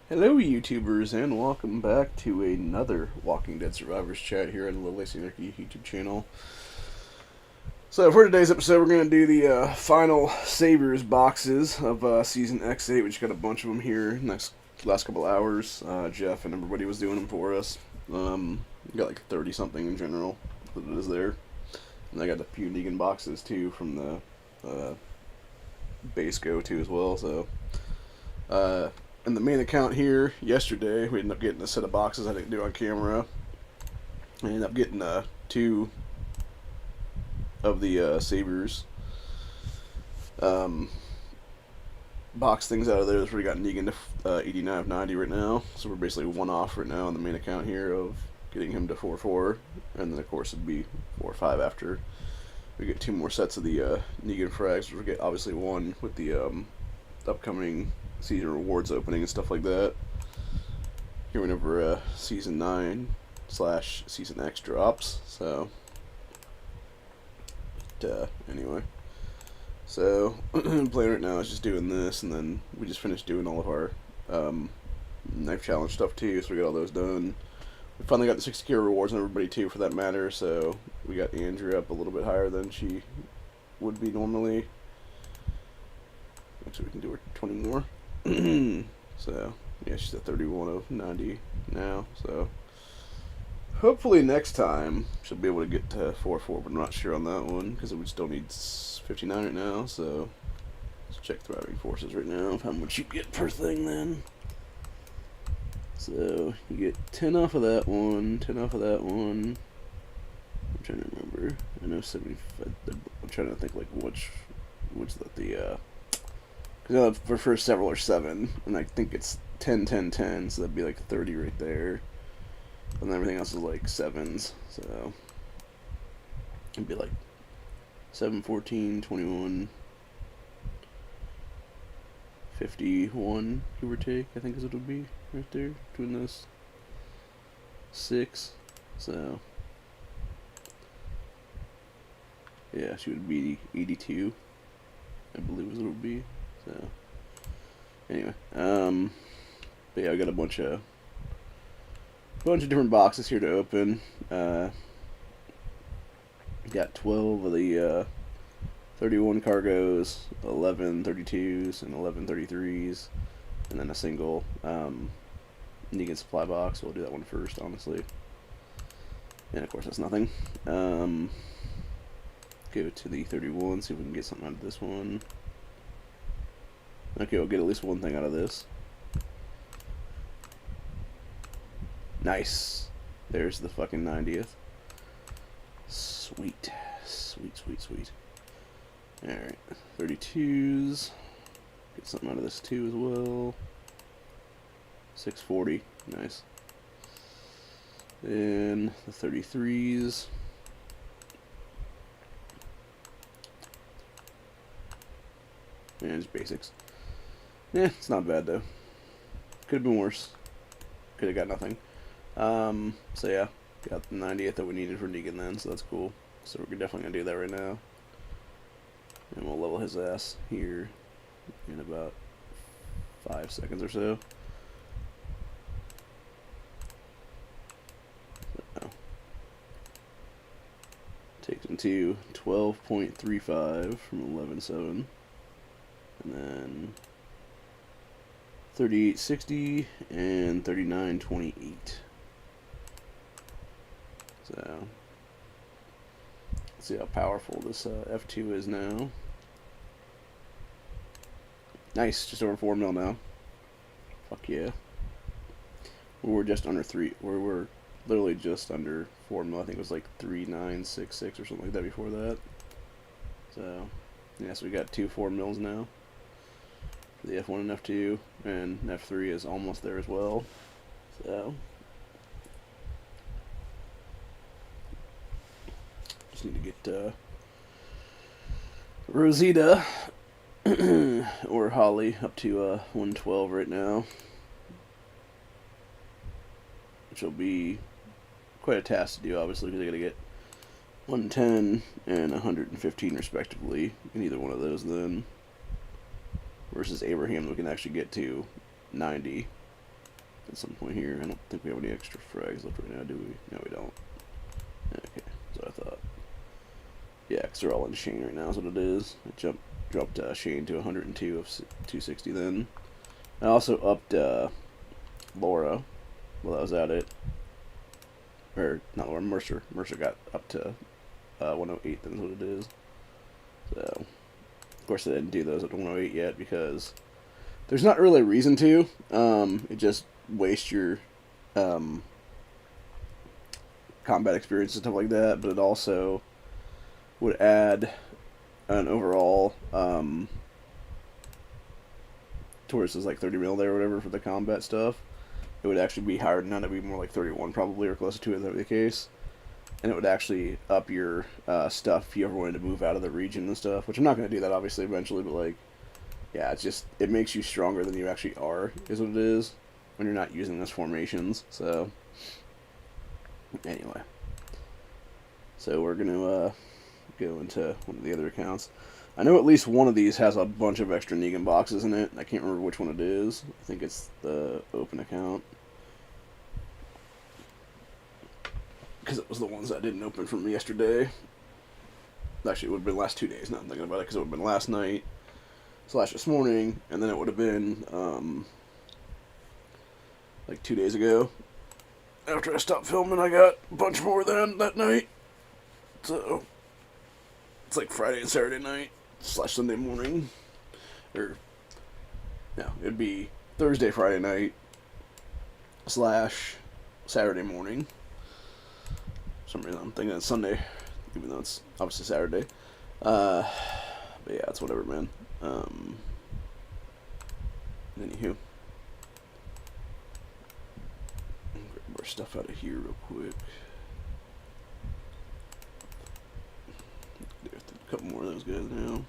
Hello, YouTubers, and welcome back to another Walking Dead Survivors chat here on the Lacey Nicky YouTube channel. So, for today's episode, we're going to do the final Saviors boxes of Season X8. We just got a bunch of them here last couple hours. Jeff and everybody was doing them for us. We got like 30-something in general that is there. And I got a few Negan boxes, too, from the base go-to as well, so... in the main account here, yesterday, we ended up getting a set of boxes I didn't do on camera. I ended up getting two of the Saviors box things out of there. That's where we got Negan to 89 of 90 right now. So we're basically one off right now on the main account here of getting him to 4-4. And then, of course, it'd be 4-5 after we get two more sets of the Negan frags. We'll get, obviously, one with the upcoming season rewards opening and stuff like that. Here whenever season 9/season X drops. So anyway, so playing right now is just doing this, and then we just finished doing all of our knife challenge stuff too, so we got all those done. We finally got the 60k rewards on everybody too, for that matter. So we got Andrea up a little bit higher than she would be normally. Actually, we can do her 20 more. So, yeah, she's at 31 of 90 now, so hopefully next time she'll be able to get to 4-4, but I'm not sure on that one, because we still need 59 right now, so let's check Thriving Forces right now of how much you get per thing then. So, you get 10 off of that one, 10 off of that one. I'm trying to remember. I know 75, I'm trying to think like which that the, for first several are 7, and I think it's 10, 10, 10, so that'd be like 30 right there. And then everything else is like 7s, so it'd be like 7, 14, 21, 51, give or take, I think is what it would be right there, between those 6, so yeah, she would be 82, I believe is what it would be. So anyway, but yeah, I got a bunch of different boxes here to open. Got 12 of the 31 cargos, 11 32s, and 11 33s, and then a single Negan supply box. We'll do that one first, honestly. And of course, that's nothing. Go to the 31, see if we can get something out of this one. Okay, we'll get at least one thing out of this. Nice. There's the fucking 90th. Sweet. Sweet, sweet, sweet. Alright. 32s. Get something out of this too as well. 640. Nice. Then the 33s. And just basics. Yeah, it's not bad though. Could have been worse. Could have got nothing. So yeah, got the 90th that we needed for Negan then, so that's cool. So we're definitely gonna do that right now. And we'll level his ass here in about 5 seconds or so. Takes him to 12.35 from 11.7. And then 38.60 and 39.28. So let's see how powerful this F2 is now. Nice, just over 4 mil now. Fuck yeah. We're just under 3. We're literally just under 4 mil. I think it was like 3.966 or something like that before that. So yeah, so we got 2 4 mils now. For the F1 and F2, and F3 is almost there as well. So just need to get Rosita or Holly up to 112 right now, which will be quite a task to do, obviously, because I got to get 110 and 115 respectively in either one of those then. Versus Abraham, we can actually get to 90 at some point here. I don't think we have any extra frags left right now, do we? No, we don't. Okay, so I thought. Yeah, because they're all in Shane right now is what it is. I dropped Shane to 102 of 260 then. I also upped Laura while I was at it. Or, not Laura, Mercer. Mercer got up to 108 then is what it is. So, of course I didn't do those at 108 yet because there's not really a reason to. It just wastes your combat experience and stuff like that, but it also would add an overall towards this like 30 mil there or whatever for the combat stuff. It would actually be higher than that. It would be more like 31 probably or closer to it if that would be the case. And it would actually up your stuff if you ever wanted to move out of the region and stuff, which I'm not going to do that obviously eventually, but like, yeah, it's just, it makes you stronger than you actually are, is what it is, when you're not using those formations. So, anyway. So we're going to go into one of the other accounts. I know at least one of these has a bunch of extra Negan boxes in it. I can't remember which one it is. I think it's the open account. Because it was the ones I didn't open from yesterday. Actually, it would have been last 2 days, now I'm thinking about it, because it would have been last night / this morning, and then it would have been like 2 days ago. After I stopped filming, I got a bunch more than that night. So, it's like Friday and Saturday night / Sunday morning. Or, no, it'd be Thursday, Friday night / Saturday morning. For some reason I'm thinking it's Sunday, even though it's obviously Saturday. But yeah, it's whatever, man. Anywho. Grab our stuff out of here real quick. A couple more of those guys now.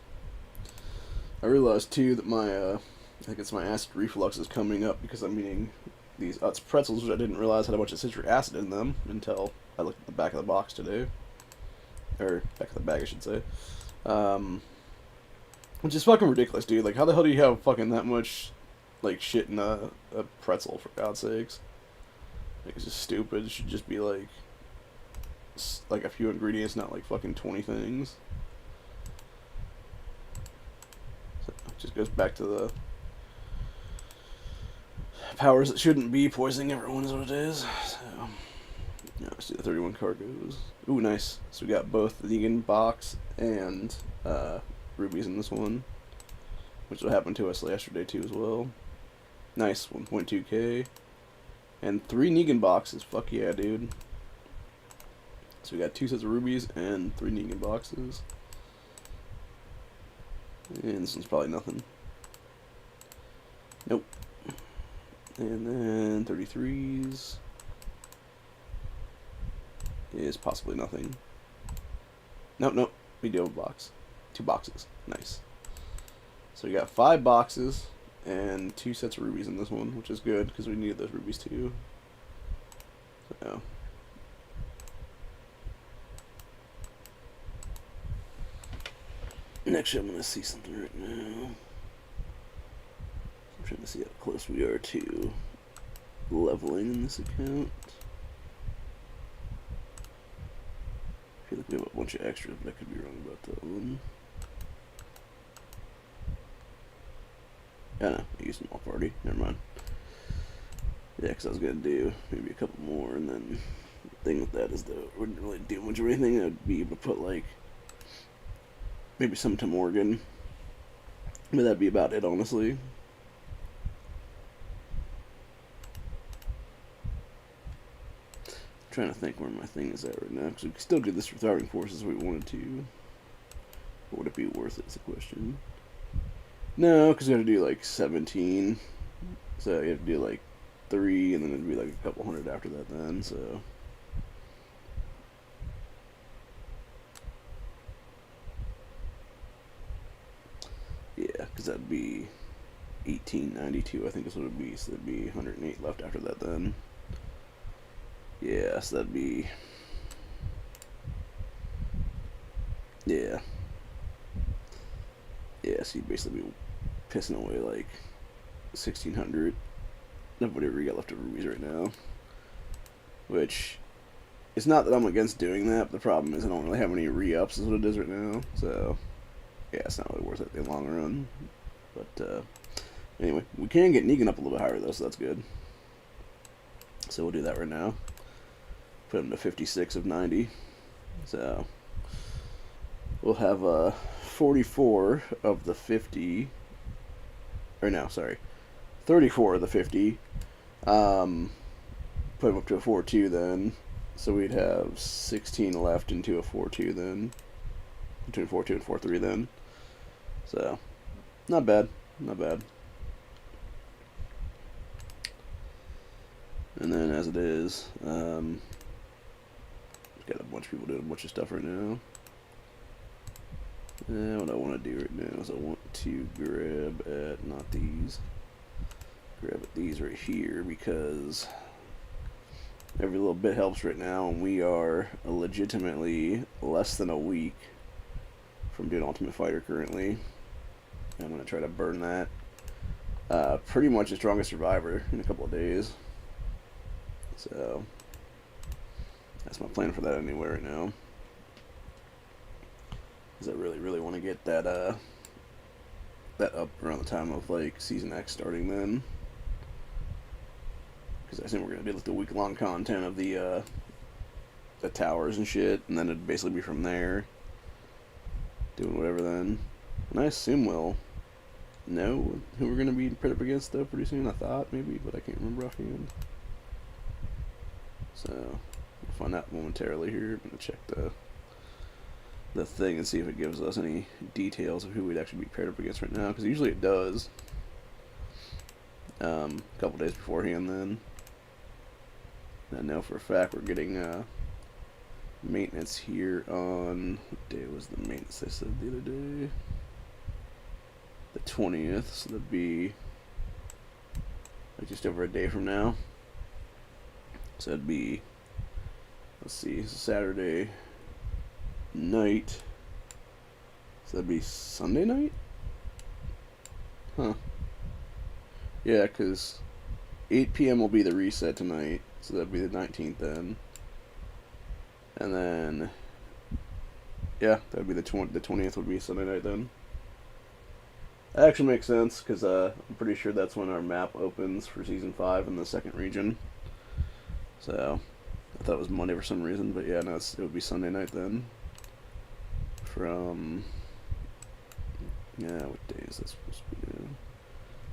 I realized too that my I think it's my acid reflux is coming up because I'm eating these Utz pretzels, which I didn't realize had a bunch of citric acid in them until I looked at the back of the box today. Or back of the bag, I should say. Which is fucking ridiculous, dude. Like, how the hell do you have fucking that much like shit in a pretzel, for God's sakes? Like, it's just stupid. It should just be like a few ingredients, not like fucking 20 things. So it just goes back to the powers that shouldn't be poisoning everyone is what it is. So, yeah, let's see the 31 cargoes. Ooh, nice. So we got both the Negan box and rubies in this one, which will happen to us yesterday too as well. Nice, 1.2k. And 3 Negan boxes. Fuck yeah, dude. So we got 2 sets of rubies and 3 Negan boxes. And this one's probably nothing. Nope. And then 33s is possibly nothing. Nope. We do have a box. 2 boxes. Nice. So we got 5 boxes and 2 sets of rubies in this one, which is good because we needed those rubies too. So. Next, I'm going to see something right now. I'm trying to see how close we are to leveling in this account. I feel like we have a bunch of extras, but I could be wrong about that one. Yeah, no, I used them all already. Never mind. Yeah, because I was going to do maybe a couple more, and then the thing with that is that it wouldn't really do much of anything. I'd be able to put, like, maybe some to Morgan. But that'd be about it, honestly. I'm trying to think where my thing is at right now, because we could still do this for Thriving Forces if we wanted to. But would it be worth it is the question. No, because you have to do like 17. So you have to do like 3, and then it'd be like a couple hundred after that then, so. Yeah, because that'd be 1892, I think is what it'd be, so there'd be 108 left after that then. Yeah, so that'd be... Yeah. Yeah, so you'd basically be pissing away like 1,600 Nobody really got leftover rubies right now. Which, it's not that I'm against doing that, but the problem is I don't really have any re-ups is what it is right now. So, yeah, it's not really worth it in the long run. But, anyway, we can get Negan up a little bit higher though, so that's good. So we'll do that right now. Put him to 56 of 90. So, we'll have 44 of the 50. Or no, sorry. 34 of the 50. Put him up to a 4-2 then. So we'd have 16 left into a 4-2 then. Between 4-2 and 4-3 then. So, not bad. Not bad. And then as it is, got a bunch of people doing a bunch of stuff right now. And what I want to do right now is I want to grab at, not these, grab at these right here because every little bit helps right now, and we are legitimately less than a week from doing Ultimate Fighter currently. I'm going to try to burn that pretty much as Strongest Survivor in a couple of days. So that's my plan for that anyway right now. Because I really want to get that that up around the time of like Season X starting then. Because I think we're gonna do like the week-long content of the towers and shit, and then it'd basically be from there doing whatever then. And I assume we'll know who we're gonna be put up against though pretty soon. I thought maybe, but I can't remember offhand. So we'll find out momentarily here. I'm gonna check the thing and see if it gives us any details of who we'd actually be paired up against right now, because usually it does. A couple days beforehand then. I know for a fact we're getting maintenance here on, what day was the maintenance they said the other day? The 20th, so that'd be like just over a day from now. So that'd be, let's see, Saturday night. So that'd be Sunday night? Huh. Yeah, because 8 p.m. will be the reset tonight. So that'd be the 19th then. And then, yeah, that'd be the 20th would be Sunday night then. That actually makes sense, because I'm pretty sure that's when our map opens for Season 5 in the second region. So, I thought it was Monday for some reason, but yeah, no, it would be Sunday night then. From, yeah, what day is that supposed to be?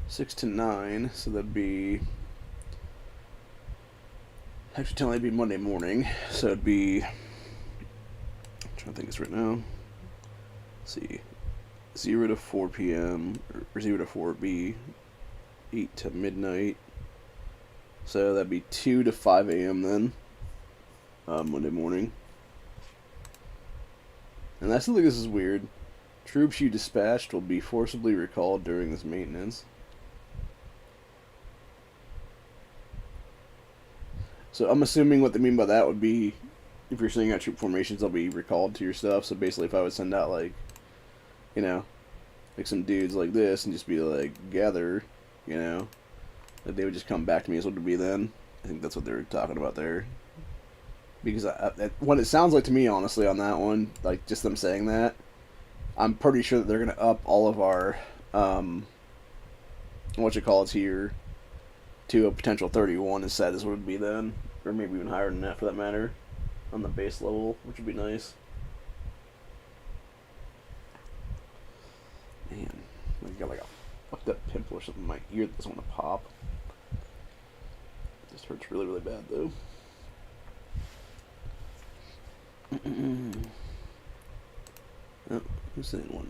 6 to 9, so that'd be, actually technically it'd be Monday morning, so it'd be, I'm trying to think this right now. Let's see, 0 to 4 p.m., or 0 to 4 would be 8 to midnight, so that'd be 2 to 5 a.m. then, Monday morning. And I still think this is weird. Troops you dispatched will be forcibly recalled during this maintenance. So I'm assuming what they mean by that would be, if you're sending out troop formations, they'll be recalled to your stuff. So basically if I would send out like, you know, like some dudes like this and just be like, gather, you know, that they would just come back to me is what it would be then. I think that's what they're talking about there. Because what it sounds like to me, honestly, on that one, like just them saying that, I'm pretty sure that they're going to up all of our, whatchamacallits here to a potential 31 instead is what it would be then. Or maybe even higher than that for that matter. On the base level, which would be nice. Man, I got like a fucked up pimple or something in my ear that doesn't want to pop. This hurts really, really bad though. Oh, who's in one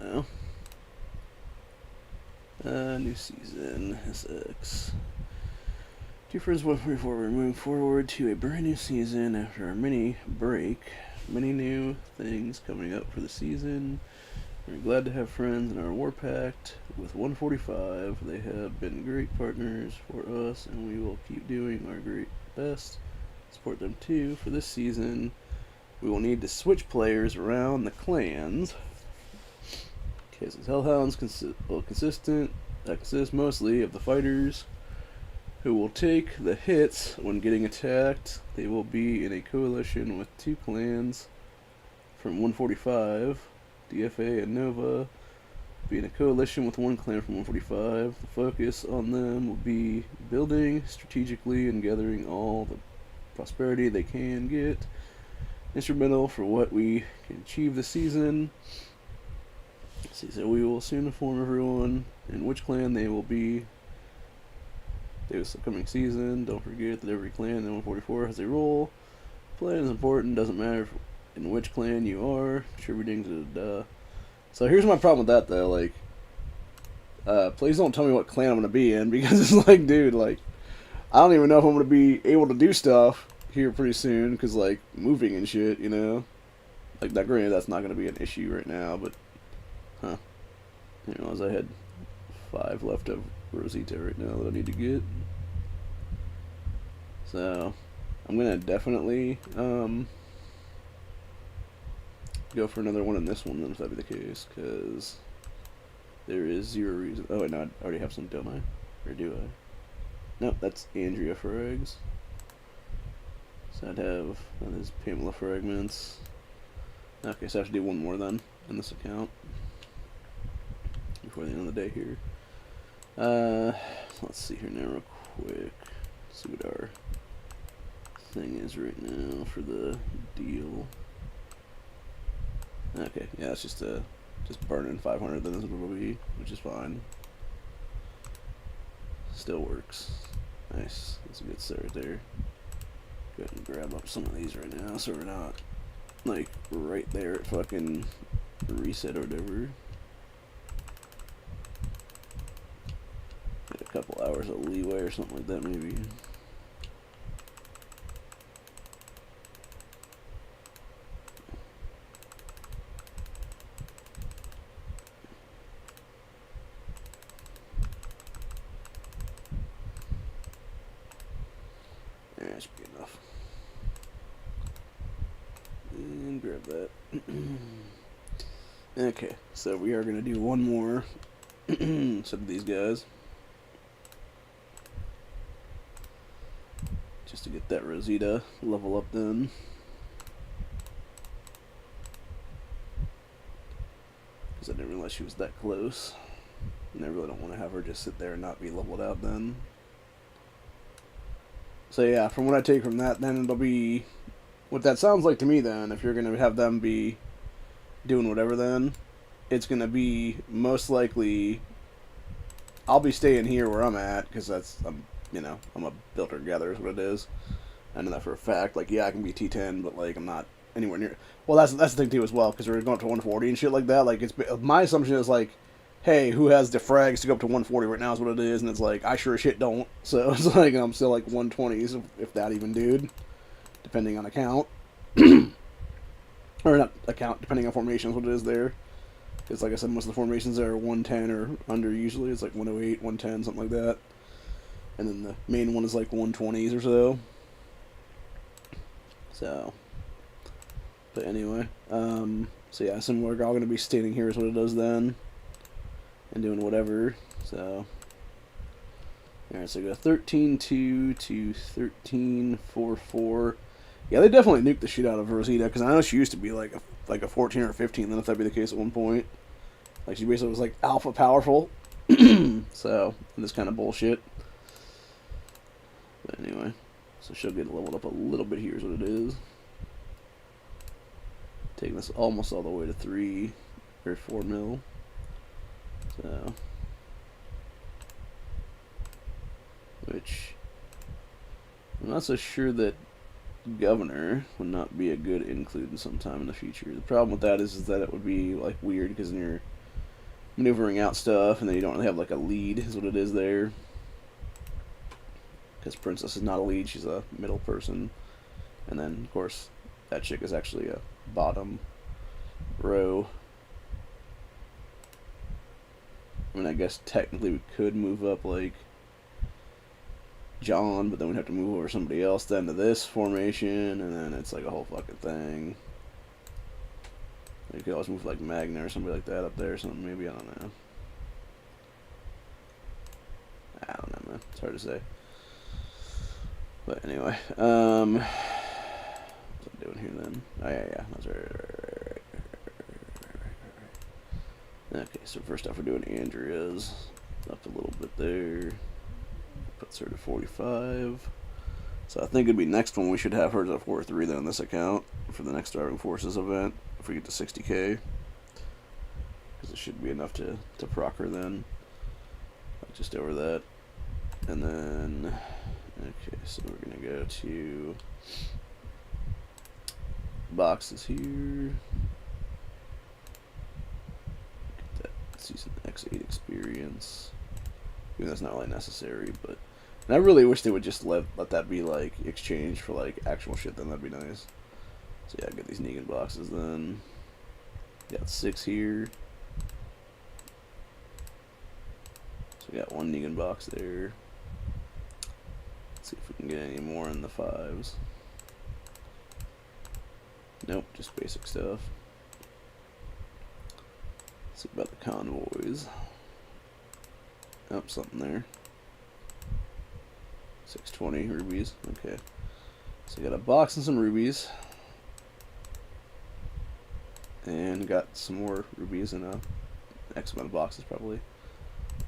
now? New season, SX. Two friends, 144. We're moving forward to a brand new season after our mini break. Many new things coming up for the season. We're glad to have friends in our Warpact with 145. They have been great partners for us, and we will keep doing our great best. Support them too. For this season, we will need to switch players around the clans. Okay, so Hellhounds consist mostly of the fighters who will take the hits when getting attacked. They will be in a coalition with 2 clans from 145, DFA and Nova. Be in a coalition with 1 clan from 145. The focus on them will be building strategically and gathering all the prosperity they can get. Instrumental for what we can achieve this season. So we will soon inform everyone in which clan they will be this upcoming season. Don't forget that every clan in 144 has a role. Plan is important, doesn't matter in which clan you are. Contributing to the So here's my problem with that though, like please don't tell me what clan I'm gonna be in, because it's like, dude, like I don't even know if I'm gonna be able to do stuff here pretty soon, because like moving and shit, you know, like that. Granted, that's not gonna be an issue right now, but you know, as I had 5 left of Rosita right now that I need to get, so I'm gonna definitely go for another one in this one then, if that be the case, because there is 0 reason. Oh wait, no, I already have some, don't I? Or do I? Nope, that's Andrea Frags. So I'd have, that is Pamela Fragments. Okay, so I have to do one more then in this account before the end of the day here. Let's see here now real quick. See what our thing is right now for the deal. Okay, yeah, it's just burning 500 then is what it'll be, which is fine. Still works. Nice. That's a good start right there. Go ahead and grab up some of these right now so we're not like right there at fucking reset or whatever. Get a couple hours of leeway or something like that maybe. That should be enough. And grab that. Okay, so we are going to do one more set of these guys. Just to get that Rosita level up then. Because I didn't realize she was that close. And I really don't want to have her just sit there and not be leveled out then. So yeah, from what I take from that, then it'll be what that sounds like to me then. If you're going to have them be doing whatever, then it's going to be most likely I'll be staying here where I'm at, because that's, you know, I'm a builder gatherer is what it is. I know that for a fact. Like, yeah, I can be T10, but like I'm not anywhere near. Well, that's the thing too as well, because we're going up to 140 and shit like that. Like, it's my assumption is like, hey, who has the frags to go up to 140 right now is what it is, and it's like, I sure as shit don't. So it's like, I'm still like 120s, if that even, dude. Depending on account. Or not account, depending on formation is what it is there. Because like I said, most of the formations are 110 or under usually. It's like 108, 110, something like that. And then the main one is like 120s or so. So, but anyway. So yeah, similar, we're all going to be standing here is what it does then. And doing whatever, so. Alright, so go 13-2 to 13-4-4. Yeah, they definitely nuked the shit out of Rosita, because I know she used to be like a 14 or a 15, then if that'd be the case at one point. Like, she basically was like alpha powerful. So, this kind of bullshit. But anyway, so she'll get leveled up a little bit here is what it is. Taking this almost all the way to 3 or 4 mil. So, which I'm not so sure that governor would not be a good include in some time in the future. The problem with that is that it would be like weird, because then you're maneuvering out stuff and then you don't really have like a lead is what it is there. Because Princess is not a lead, she's a middle person. And then of course that chick is actually a bottom row. I mean, I guess technically we could move up like John, but then we'd have to move over somebody else then to this formation, and then it's like a whole fucking thing. You could always move like Magna or somebody like that up there or something, maybe, I don't know. I don't know, man. It's hard to say. But anyway, what's I doing here then? Oh yeah, that's right. Okay, so first off we're doing Andrea's. Up a little bit there. Puts her to 45. So I think it'd be next one we should have her at 4-3 then on this account for the next Driving Forces event if we get to 60k. Because it should be enough to proc her then. Just over that. And then, okay, so we're going to go to boxes here. Get that Season X8 experience. Even though that's not really necessary, but... And I really wish they would just let that be, like, exchanged for, like, actual shit, then that'd be nice. So yeah, get these Negan boxes then. Got 6 here. So we got 1 Negan box there. Let's see if we can get any more in the 5s. Nope, just basic stuff. Let's see about the convoys. Oh, something there. 620 rubies. Okay. So we got a box and some rubies. And got some more rubies in a X amount of boxes probably.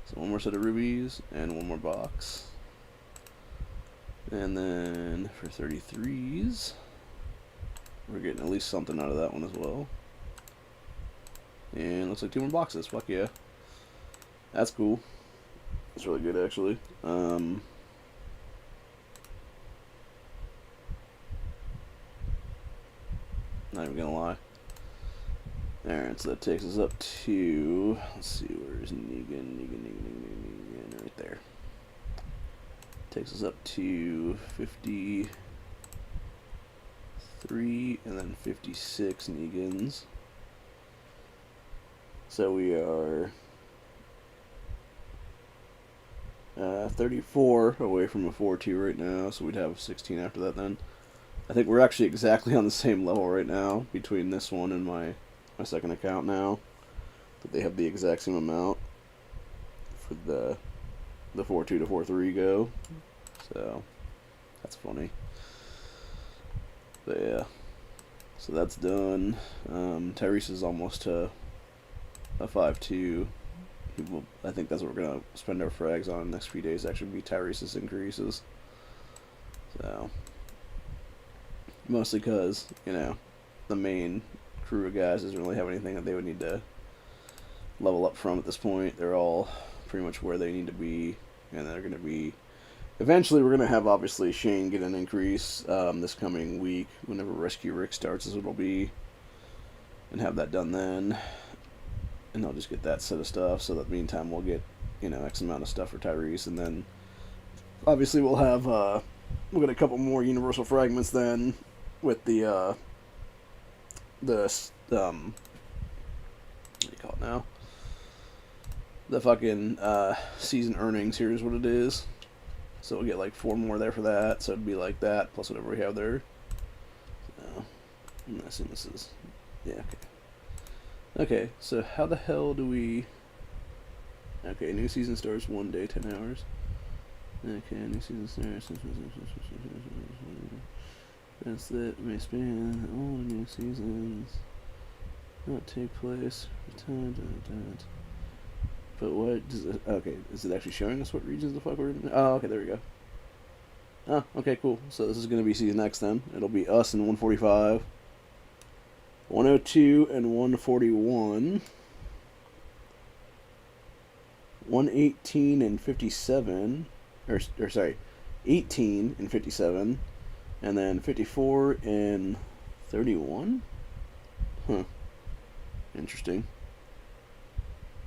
So 1 more set of rubies and 1 more box. And then for 33s, we're getting at least something out of that one as well. And looks like 2 more boxes. Fuck yeah. That's cool. That's really good actually. Not even gonna lie. Alright, so that takes us up to, let's see, where's Negan, right there. Takes us up to 53 and then 56 Negans. So we are 34 away from a 4-2 right now, so we'd have 16 after that then. I think we're actually exactly on the same level right now between this one and my second account now. But they have the exact same amount for the 4-2 to 4-3 go. So that's funny. But yeah. So that's done. Tyrese is almost to a 5-2. I think that's what we're gonna spend our frags on the next few days. Actually, be Tyrese's increases. So mostly because, you know, the main crew of guys doesn't really have anything that they would need to level up from at this point. They're all pretty much where they need to be, and they're going to be... Eventually, we're going to have, obviously, Shane get an increase this coming week. Whenever Rescue Rick starts, as it'll be, and have that done then. And I'll just get that set of stuff, so that meantime we'll get, you know, X amount of stuff for Tyrese, and then obviously we'll have, we'll get a couple more Universal Fragments then, with the what do you call it now? The fucking season earnings. Here's what it is. So we'll get like 4 more there for that. So it'd be like that plus whatever we have there. So I'm assuming this is, yeah, okay. Okay, so how the hell do we? Okay, new season starts 1 day, 10 hours. Okay, new season starts. That's it. May span all the new seasons. Not take place. But what does it? Okay, is it actually showing us what regions the fuck we're in? Oh, okay, there we go. Oh, okay, cool. So this is gonna be season X then. It'll be us in 145, 102 and 141, 118 and 57, or sorry, 18 and 57. And then 54 and 31? Huh. Interesting.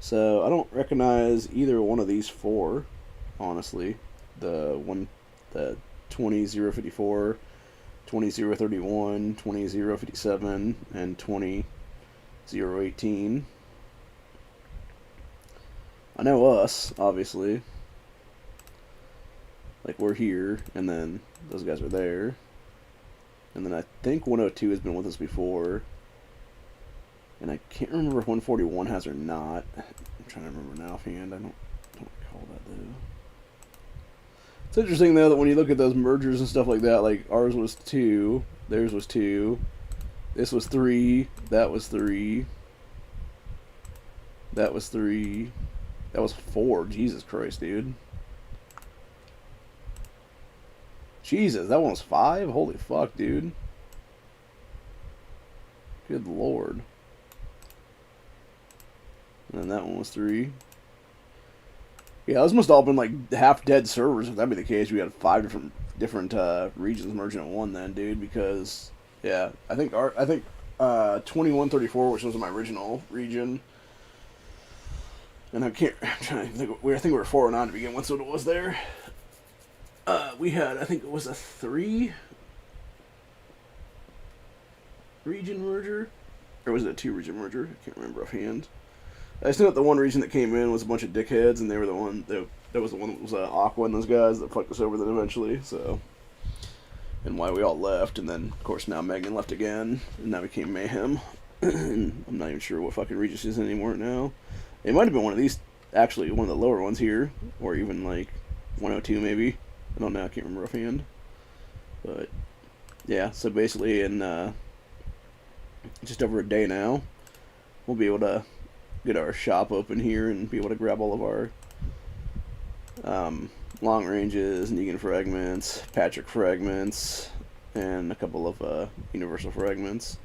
So I don't recognize either one of these 4, honestly. The 20-054, 20-031, 20-057, and 20-018. I know us, obviously. Like, we're here, and then those guys are there. And then I think 102 has been with us before. And I can't remember if 141 has or not. I'm trying to remember now offhand. I don't recall that, though. It's interesting though that when you look at those mergers and stuff like that, like ours was 2, theirs was 2, this was 3, that was 3, that was 3, that was 4. Jesus Christ, dude. Jesus, that one was 5? Holy fuck, dude. Good lord. And then that one was 3. Yeah, those must have all been like half dead servers. If that'd be the case, we had 5 different regions merging at one then, dude. Because yeah, I think 2134, which was my original region, and I'm trying to think. I think we were 409 to begin with, so it was there. We had, I think it was a 3 region merger, or was it a 2 region merger? I can't remember offhand. I just know that the one region that came in was a bunch of dickheads, and they were the one that was the one that was Aqua and those guys that fucked us over then eventually. So, and why we all left, and then of course now Megan left again, and now became Mayhem. And I'm not even sure what fucking region she's in anymore now. It might have been one of these, actually one of the lower ones here, or even like 102 maybe. I don't know. I can't remember offhand. But yeah, so basically in just over a day now, we'll be able to get our shop open here and be able to grab all of our long ranges, Negan fragments, Patrick fragments, and a couple of universal fragments.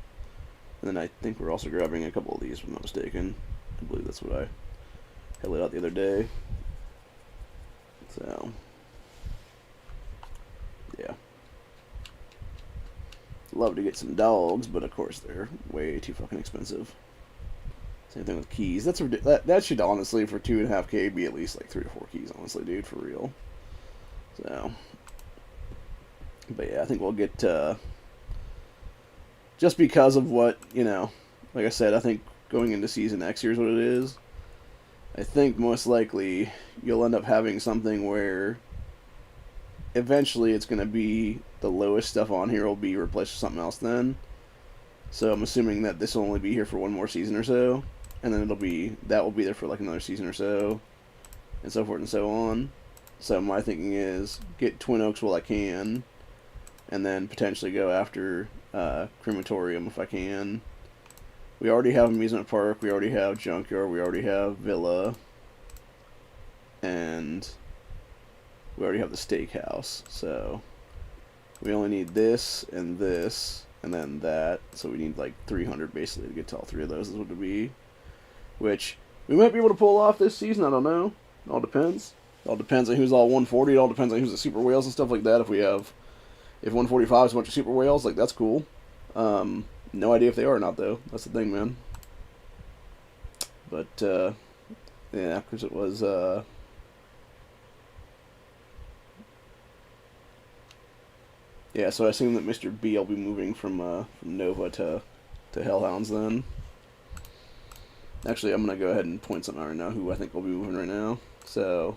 And then I think we're also grabbing a couple of these, if I'm not mistaken. I believe that's what I held out the other day. So yeah, love to get some dogs, but of course they're way too fucking expensive. Same thing with keys. That should honestly, for 2.5K, be at least like 3 to 4 keys, honestly, dude, for real. So, but yeah, I think we'll get just because of what, you know, like I said, I think going into Season X, here's what it is. I think most likely you'll end up having something where eventually it's going to be the lowest stuff on here will be replaced with something else then. So I'm assuming that this will only be here for one more season or so, and then that will be there for like another season or so, and so forth and so on. So my thinking is get Twin Oaks while I can, and then potentially go after Crematorium if I can. We already have Amusement Park, we already have Junkyard, we already have Villa, and we already have the Steakhouse. So we only need this, and then that. So we need like 300 basically to get to all 3 of those is what it would be. Which we might be able to pull off this season, I don't know. It all depends. It all depends on who's all 140. It all depends on who's the super whales and stuff like that. If 145 is a bunch of super whales, like that's cool. No idea if they are or not though. That's the thing, man. But yeah, because it was yeah. So I assume that Mr. B will be moving from Nova to Hellhounds then. Actually, I'm gonna go ahead and point something out right now who I think will be moving right now. So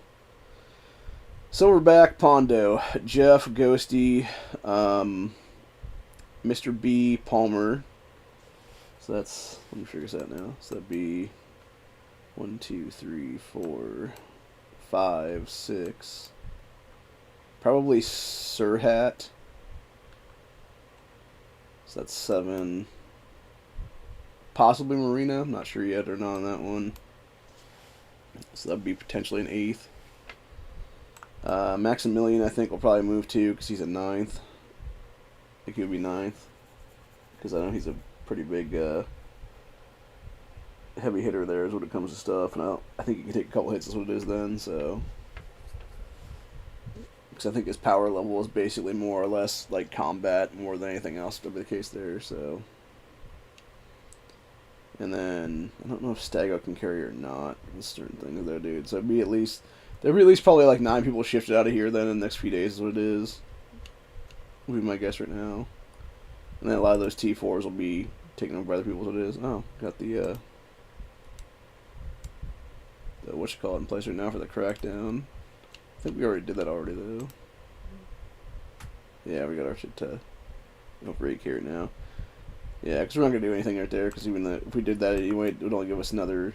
Silverback, Pondo, Jeff, Ghosty, Mr. B, Palmer. So that's, let me figure this out now. So that'd be 1, 2, 3, 4, 5, 6. Probably Surhat. So that's 7. Possibly Marina. I'm not sure yet or not on that one. So that'd be potentially an 8th. Maximilian, I think, will probably move too because he's a 9th. I think he would be 9th. Because I know he's a pretty big heavy hitter there is when it comes to stuff. And I think he can take a couple hits is what it is then. So, because I think his power level is basically more or less like combat more than anything else to be the case there. So, and then I don't know if Stago can carry or not. That's certain things there, dude. So there'd be at least probably like 9 people shifted out of here then in the next few days is what it is. Would be my guess right now. And then a lot of those T4s will be taken over by other people, so it is. Oh, got the whatchamacallit in place right now for the crackdown. I think we already did that already, though. Yeah, we got our shit break here now. Yeah, because we're not going to do anything right there, because even if we did that anyway, it would only give us another,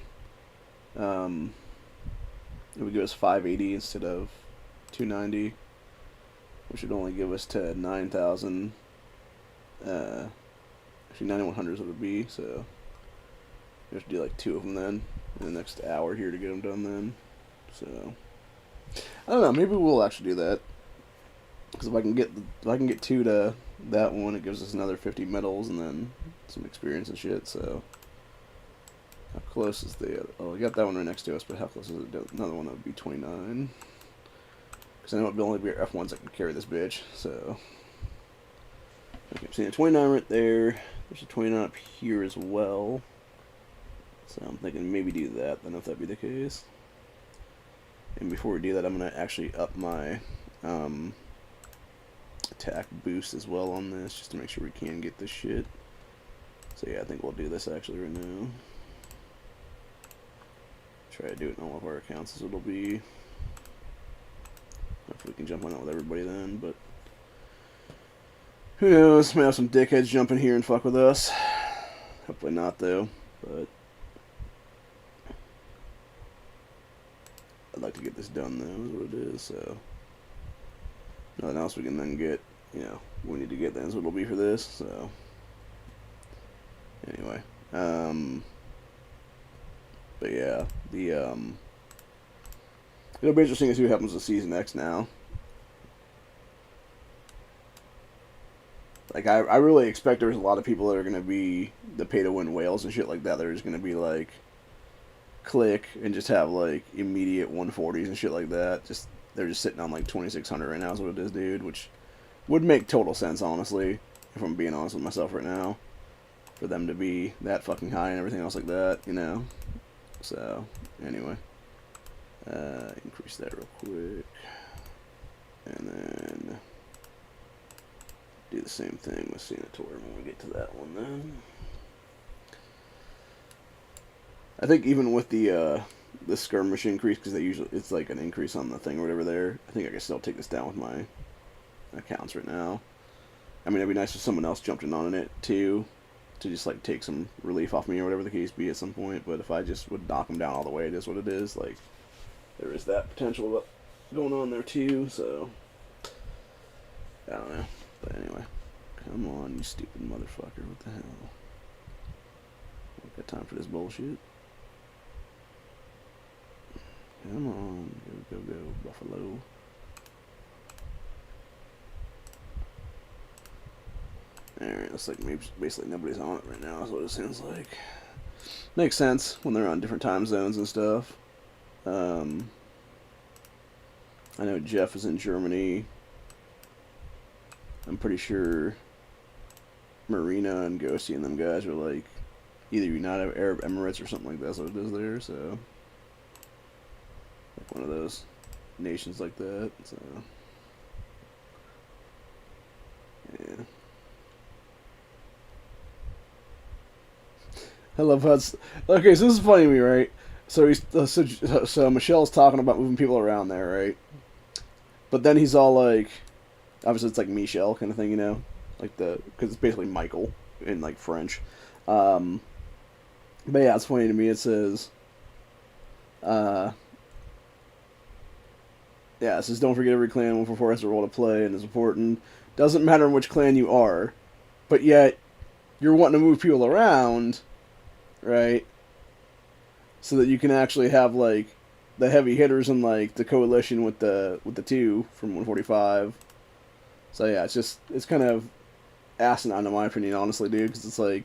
it would give us 580 instead of 290. which would only give us to 9,000. Actually, 9,100 is what it would be, so we have to do like 2 of them then in the next hour here to get them done then. So I don't know, maybe we'll actually do that, because if I can get 2 to that one, it gives us another 50 medals and then some experience and shit. So how close is the? Oh, we got that one right next to us, but how close is it? Another one that would be 29. Because I know it would only be our F1s that can carry this bitch. So okay, I'm seeing a 29 right there. There's a 29 up here as well. So I'm thinking maybe do that then, if that be the case. And before we do that, I'm gonna actually up my attack boost as well on this, just to make sure we can get this shit. So yeah, I think we'll do this actually right now. Try to do it in all of our accounts as it'll be. Hopefully we can jump on that with everybody then, but who knows, may have some dickheads jump in here and fuck with us. Hopefully not though, but I'd like to get this done though, is what it is, so nothing else we can then get, you know, we need to get then is what it'll be for this, so anyway, but yeah, it'll be interesting to see what happens with Season X now. Like, I really expect there's a lot of people that are going to be the pay-to-win whales and shit like that. They're just going to be, like, click and just have, like, immediate 140s and shit like that. They're just sitting on, like, 2,600 right now is what it is, dude. Which would make total sense, honestly, if I'm being honest with myself right now. For them to be that fucking high and everything else like that, you know? So, anyway. Increase that real quick. And then do the same thing with Senator when we get to that one then. I think even with the skirmish increase, because it's like an increase on the thing or whatever there, I think I can still take this down with my accounts right now. I mean, it'd be nice if someone else jumped in on it too, to just like take some relief off me or whatever the case be at some point, but if I just would knock them down all the way, it is what it is. Like, there is that potential going on there too, so I don't know. But anyway, come on, you stupid motherfucker. What the hell? I've got time for this bullshit. Come on, go, go, go, Buffalo. Alright, looks like maybe basically nobody's on it right now, is what it sounds like. Makes sense when they're on different time zones and stuff. I know Jeff is in Germany. I'm pretty sure Marina and Ghosty and them guys are like either United Arab Emirates or something like that, so it is there, so like one of those nations like that, so yeah. I love how it's okay, so this is funny to me, right? So so Michelle's talking about moving people around there, right? But then he's all like, obviously it's like Michel kind of thing, you know, like because it's basically Michael in like French. But yeah, it's funny to me. It says, yeah, it says don't forget every clan 144 has a role to play and is important. Doesn't matter in which clan you are, but yet you're wanting to move people around, right? So that you can actually have like the heavy hitters in like the coalition with the 2 from 145. So yeah, it's kind of asinine in my opinion, honestly, dude, because it's like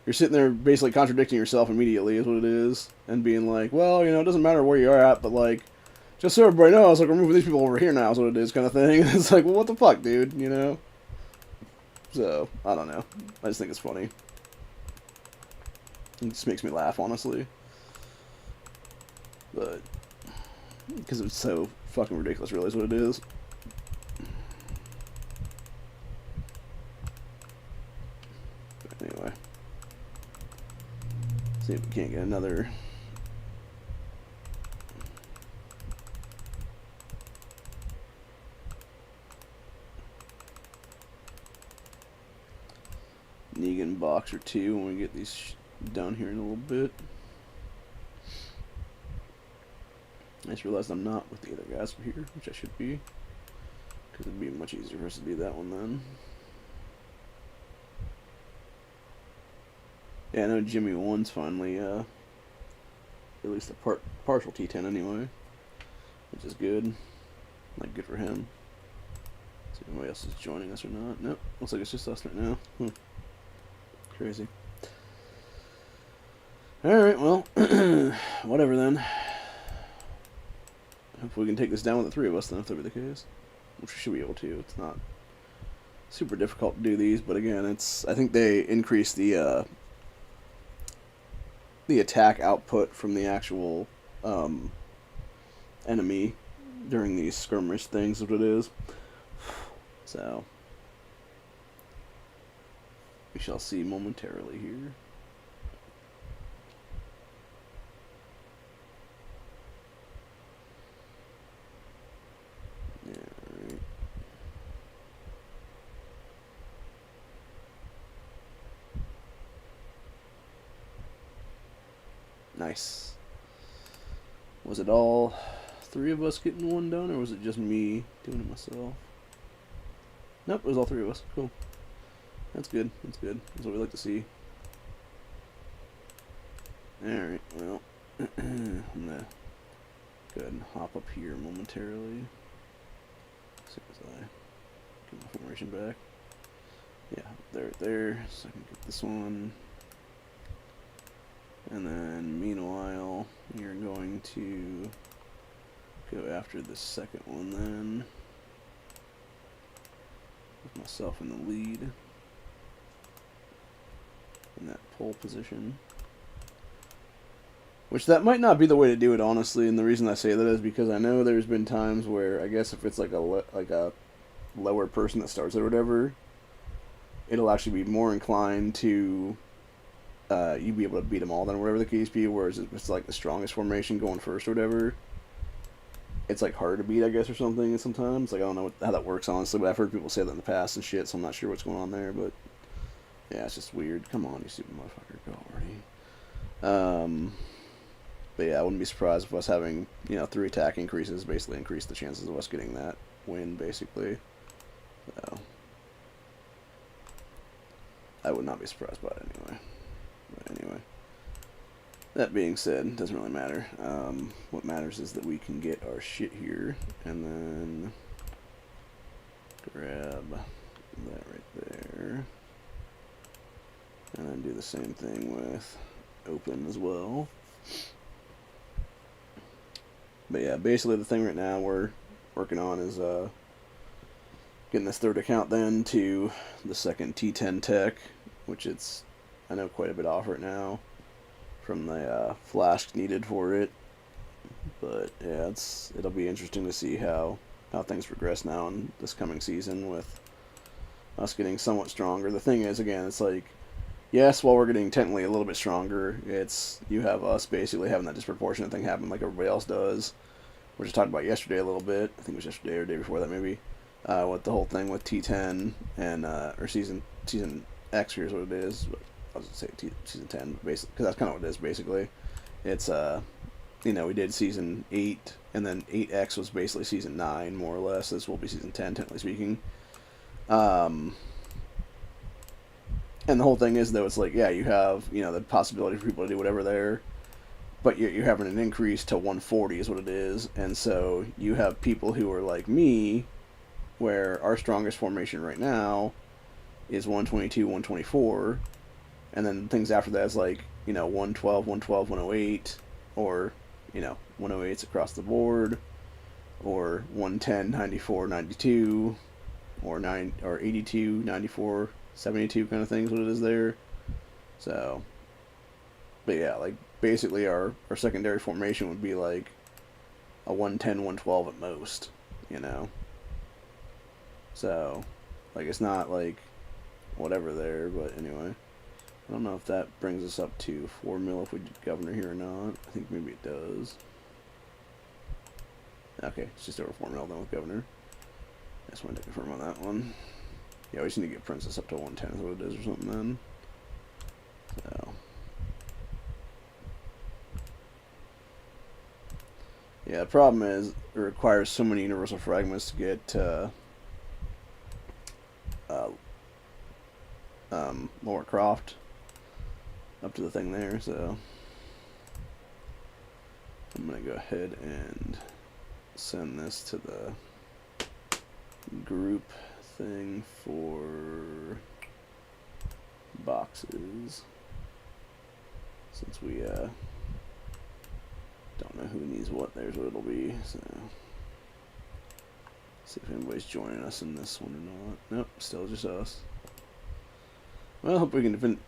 you're sitting there basically contradicting yourself immediately is what it is, and being like, well, you know, it doesn't matter where you are at, but like just so everybody knows, like we're moving these people over here now is what it is, kind of thing. It's like, well, what the fuck, dude, you know? So I don't know. I just think it's funny. It just makes me laugh, honestly. But because it's so fucking ridiculous, really, is what it is. But anyway, see if we can't get another. Negan box or 2 when we get these done here in a little bit. I just realized I'm not with the other guys over here, which I should be. Because it'd be much easier for us to do that one then. Yeah, I know Jimmy 1's finally, at least a partial T10 anyway, which is good. Like, good for him. See if anybody else is joining us or not. Nope, looks like it's just us right now. Crazy. Alright, well, whatever then. Hopefully we can take this down with the three of us then, if that be the case. Which we should be able to. It's not super difficult to do these, but again, I think they increase the attack output from the actual enemy during these skirmish things, is what it is. So, we shall see momentarily here. Nice. Was it all three of us getting one done, or was it just me doing it myself? Nope, it was all three of us. Cool. That's good. That's good. That's what we like to see. Alright, well, I'm gonna go ahead and hop up here momentarily. As soon as I get my formation back. Yeah, there, so I can get this one. And then, meanwhile, you're going to go after the second one then. With myself in the lead. In that pole position. Which that might not be the way to do it, honestly, and the reason I say that is because I know there's been times where, I guess if it's like a lower person that starts it or whatever, it'll actually be more inclined to you'd be able to beat them all then, whatever the case be, whereas if it's like the strongest formation going first or whatever, it's like hard to beat, I guess, or something sometimes. Like, I don't know how that works, honestly, but I've heard people say that in the past and shit, so I'm not sure what's going on there, but yeah, it's just weird. Come on, you stupid motherfucker, go already. But yeah, I wouldn't be surprised if us having, 3 attack increases basically increase the chances of us getting that win, basically. So, I would not be surprised by it anyway. But anyway, that being said, it doesn't really matter. What matters is that we can get our shit here, and then grab that right there, and then do the same thing with open as well. But yeah, basically the thing right now we're working on is getting this third account then to the second T10 tech, which it's, I know, quite a bit off right now from the flask needed for it. But yeah, it'll be interesting to see how things progress now in this coming season with us getting somewhat stronger. The thing is, again, it's like, yes, while we're getting technically a little bit stronger, you have us basically having that disproportionate thing happen like everybody else does, which I talked about yesterday a little bit. I think it was yesterday or the day before that maybe, with the whole thing with T10 and or season X, here's what it is. But I was going to say season 10, basically, because that's kind of what it is basically. It's we did season 8, and then 8X was basically season 9 more or less. This will be season 10, technically speaking. And the whole thing is, though, it's like, yeah, you have, the possibility for people to do whatever there, but you're having an increase to 140 is what it is, and so you have people who are like me, where our strongest formation right now is 122, 124, and then things after that is like, 112, 112, 108, or, 108s across the board, or 110, 94, 92, or 82, 94, 72 kind of things, what it is there. So, but yeah, like, basically our secondary formation would be like a 110, 112 at most, So, like, it's not like whatever there, but anyway. I don't know if that brings us up to 4 mil if we did governor here or not. I think maybe it does. Okay, it's just over 4 mil then with governor. I just wanted to confirm on that one. Yeah, we just need to get princess up to 110 is what it is or something then. So. Yeah, the problem is it requires so many universal fragments to get Laura Croft up to the thing there. So I'm gonna go ahead and send this to the group thing for boxes, since we don't know who needs what. There's what it'll be. So see if anybody's joining us in this one or not. Nope, still just us. Well, hope we can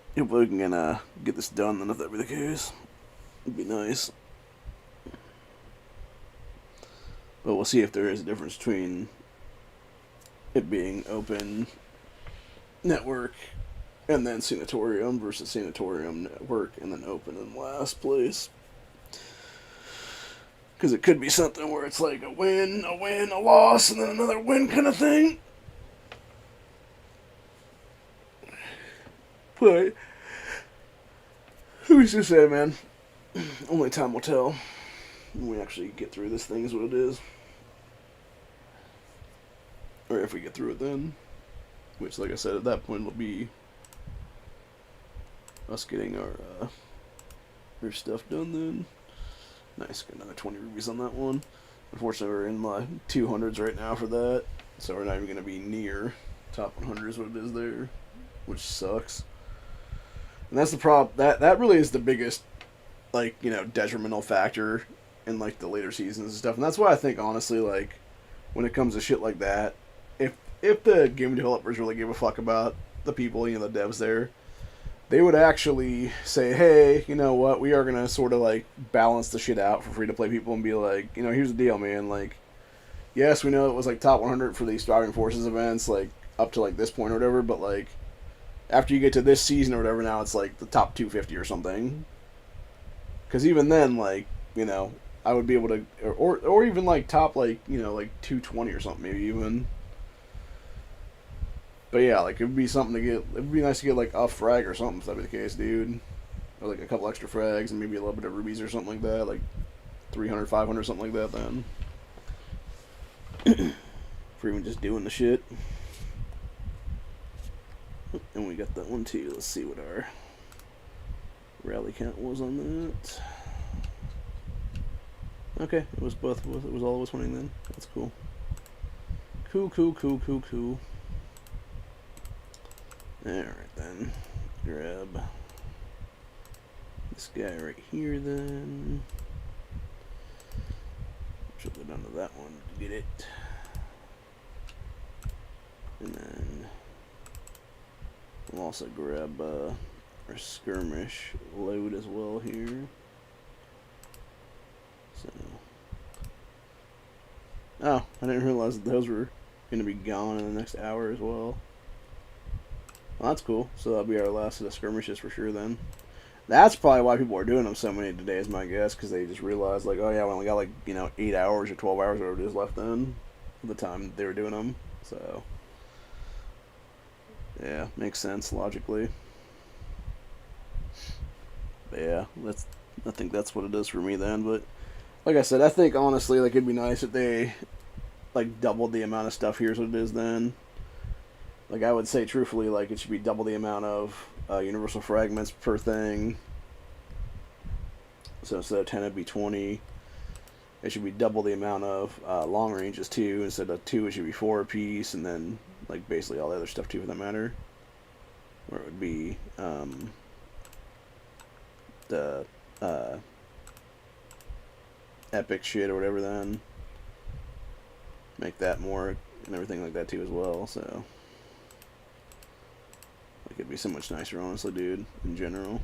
get this done then, if that be the case. It'd be nice. But we'll see if there is a difference between it being open network and then Sanatorium versus Sanatorium network and then open in last place. Because it could be something where it's like a win, a loss, and then another win kind of thing. But who's to say, man? Only time will tell when we actually get through this thing, is what it is. Or if we get through it then. Which, like I said, at that point will be us getting our stuff done then. Nice, got another 20 rubies on that one. Unfortunately, we're in my 200s right now for that. So we're not even going to be near top 100 is what it is there. Which sucks. And that's the problem. That really is the biggest, like, you know, detrimental factor in, like, the later seasons and stuff. And that's why I think, honestly, like, when it comes to shit like that, if the game developers really give a fuck about the people, you know, the devs there, they would actually say, hey, you know what, we are going to sort of, like, balance the shit out for free-to-play people and be like, you know, here's the deal, man. Like, yes, we know it was, like, top 100 for these Striving Forces events, like, up to, like, this point or whatever, but, like, after you get to this season or whatever, now it's, like, the top 250 or something. Because even then, like, you know, I would be able to, or even, like, top, like, you know, like, 220 or something, maybe even. But yeah, like, it would be something to get, it would be nice to get, like, a frag or something, if that be the case, dude. Or, like, a couple extra frags and maybe a little bit of rubies or something like that, like, 300, 500, something like that, then. For even just doing the shit. And we got that one, too. Let's see what our rally count was on that. Okay, it was both, it was all of us winning then. That's cool. Cool. Alright then, grab this guy right here then. Should go down to that one to get it. And then we'll also grab our skirmish load as well here. So, oh, I didn't realize that those were going to be gone in the next hour as well. Well, that's cool. So that'll be our last of the skirmishes for sure then. That's probably why people are doing them so many today, is my guess, because they just realized, like, oh yeah, we only got, like, you know, 8 hours or 12 hours or whatever it is left then at the time they were doing them. So, yeah, makes sense logically. But yeah, I think that's what it is for me then. But like I said, I think honestly, like, it'd be nice if they, like, doubled the amount of stuff. Here's what it is then. Like, I would say truthfully, like, it should be double the amount of universal fragments per thing. So instead of 10, it'd be 20. It should be double the amount of long ranges too. Instead of 2, it should be 4 apiece, and then, like, basically all the other stuff too, for that matter. Where it would be the epic shit or whatever then. Make that more and everything like that too as well, so. Like, it'd be so much nicer, honestly, dude, in general.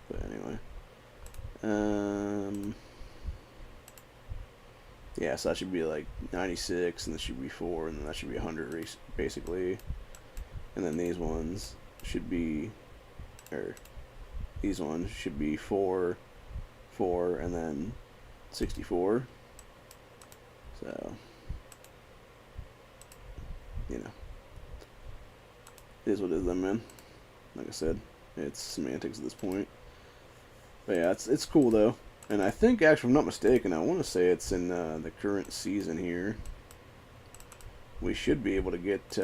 But anyway. Yeah, so that should be like 96, and this should be 4, and then that should be 100, basically. And then these ones should be, or these ones should be 4, 4, and then 64. So, you know. It is what it is then, man. Like I said, it's semantics at this point. But yeah, it's cool though. And I think, actually, if I'm not mistaken, I want to say it's in the current season here. We should be able to get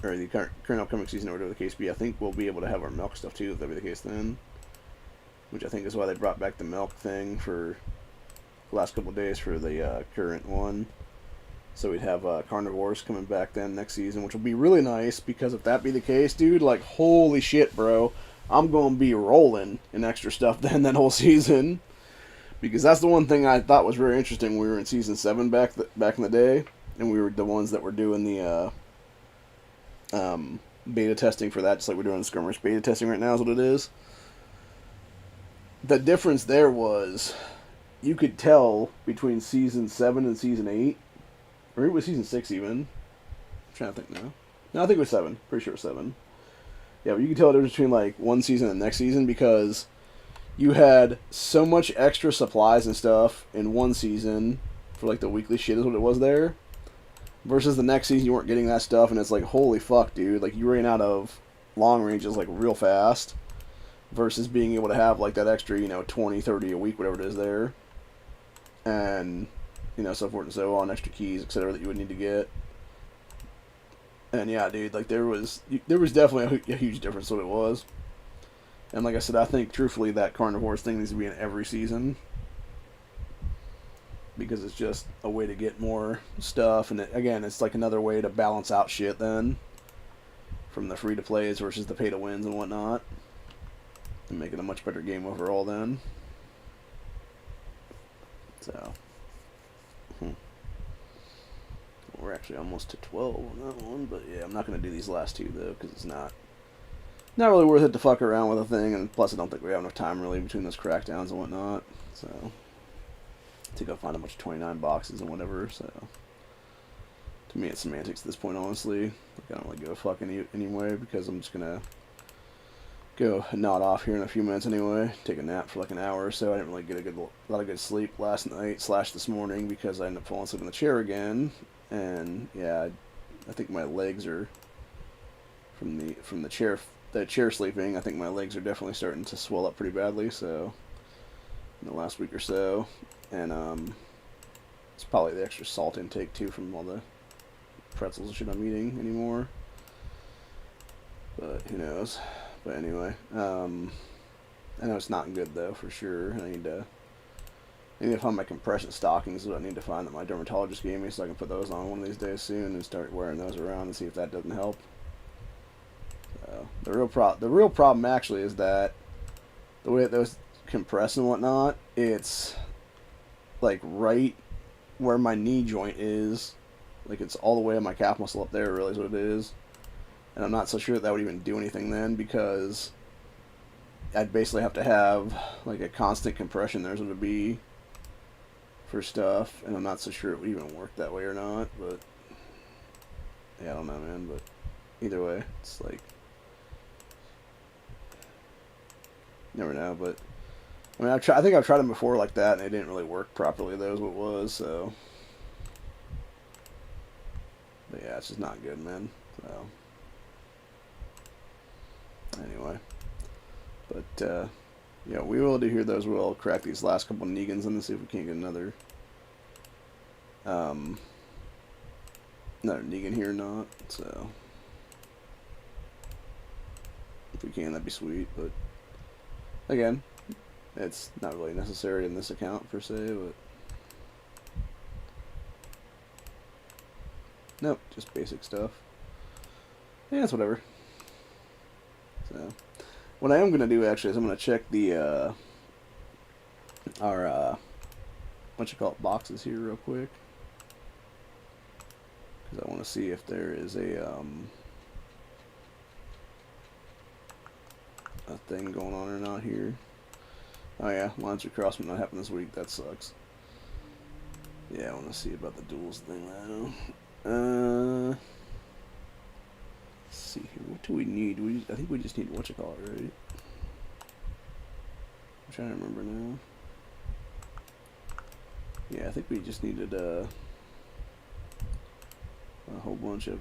or the current upcoming season, or whatever the case be, I think we'll be able to have our milk stuff too, if that be the case then. Which I think is why they brought back the milk thing for the last couple of days for the current one. So we'd have carnivores coming back then next season, which will be really nice, because if that be the case, dude, like, holy shit, bro. I'm going to be rolling in extra stuff then that whole season. Because that's the one thing I thought was very interesting when we were in Season 7 back in the day, and we were the ones that were doing the beta testing for that, just like we're doing the skirmish beta testing right now is what it is. The difference there was you could tell between Season 7 and Season 8, or it was Season 6 even. I'm trying to think now. No, I think it was 7. Pretty sure it was 7. Yeah, but you could tell the difference between like one season and the next season, because you had so much extra supplies and stuff in one season for like the weekly shit is what it was there, versus the next season you weren't getting that stuff, and it's like, holy fuck, dude, like you ran out of long ranges like real fast, versus being able to have like that extra, 20, 30 a week, whatever it is there, and so forth and so on, extra keys, etc. that you would need to get. And yeah, dude, like there was definitely a huge difference what it was. And like I said, I think truthfully that carnivores thing needs to be in every season, because it's just a way to get more stuff, and again, it's like another way to balance out shit then from the free to plays versus the pay to wins and whatnot, and make it a much better game overall then. So we're actually almost to 12 on that one, but yeah, I'm not going to do these last two though, because it's not really worth it to fuck around with a thing, and plus I don't think we have enough time really between those crackdowns and whatnot, so I think I'll find a bunch of 29 boxes and whatever, so to me it's semantics at this point, honestly. Like, I don't really give a fuck anyway, because I'm just going to go nod off here in a few minutes anyway, take a nap for like an hour or so. I didn't really get a lot of good sleep last night / this morning, because I ended up falling asleep in the chair again. And yeah, I think my legs are from the chair sleeping. I think my legs are definitely starting to swell up pretty badly. So in the last week or so, and it's probably the extra salt intake too from all the pretzels and shit I'm eating anymore. But who knows? But anyway, I know it's not good though for sure. I need to find my compression stockings that I need to find that my dermatologist gave me, so I can put those on one of these days soon and start wearing those around and see if that doesn't help. So the real problem actually is that the way that those compress and whatnot, it's like right where my knee joint is, like it's all the way on my calf muscle up there, really is what it is. And I'm not so sure that would even do anything then, because I'd basically have to have like a constant compression there's what it would be for stuff, and I'm not so sure it would even work that way or not, but yeah, I don't know, man. But either way, it's like, never know. But I mean, I think I've tried them before like that, and it didn't really work properly. That was what it was. So, but yeah, it's just not good, man. So anyway, but yeah, we will do here those. We'll crack these last couple of Negans and see if we can't get another Negan here or not. So if we can, that'd be sweet. But again, it's not really necessary in this account per se. But nope, just basic stuff. Yeah, it's whatever. So what I am going to do actually is I'm going to check the our boxes here real quick, because I want to see if there is a thing going on or not here. Oh yeah, lines are crossed, but not happened this week. That sucks. Yeah, I want to see about the duels thing now. Let's see here. What do we need? I think we just need right? I'm trying to remember now. Yeah, I think we just needed a whole bunch of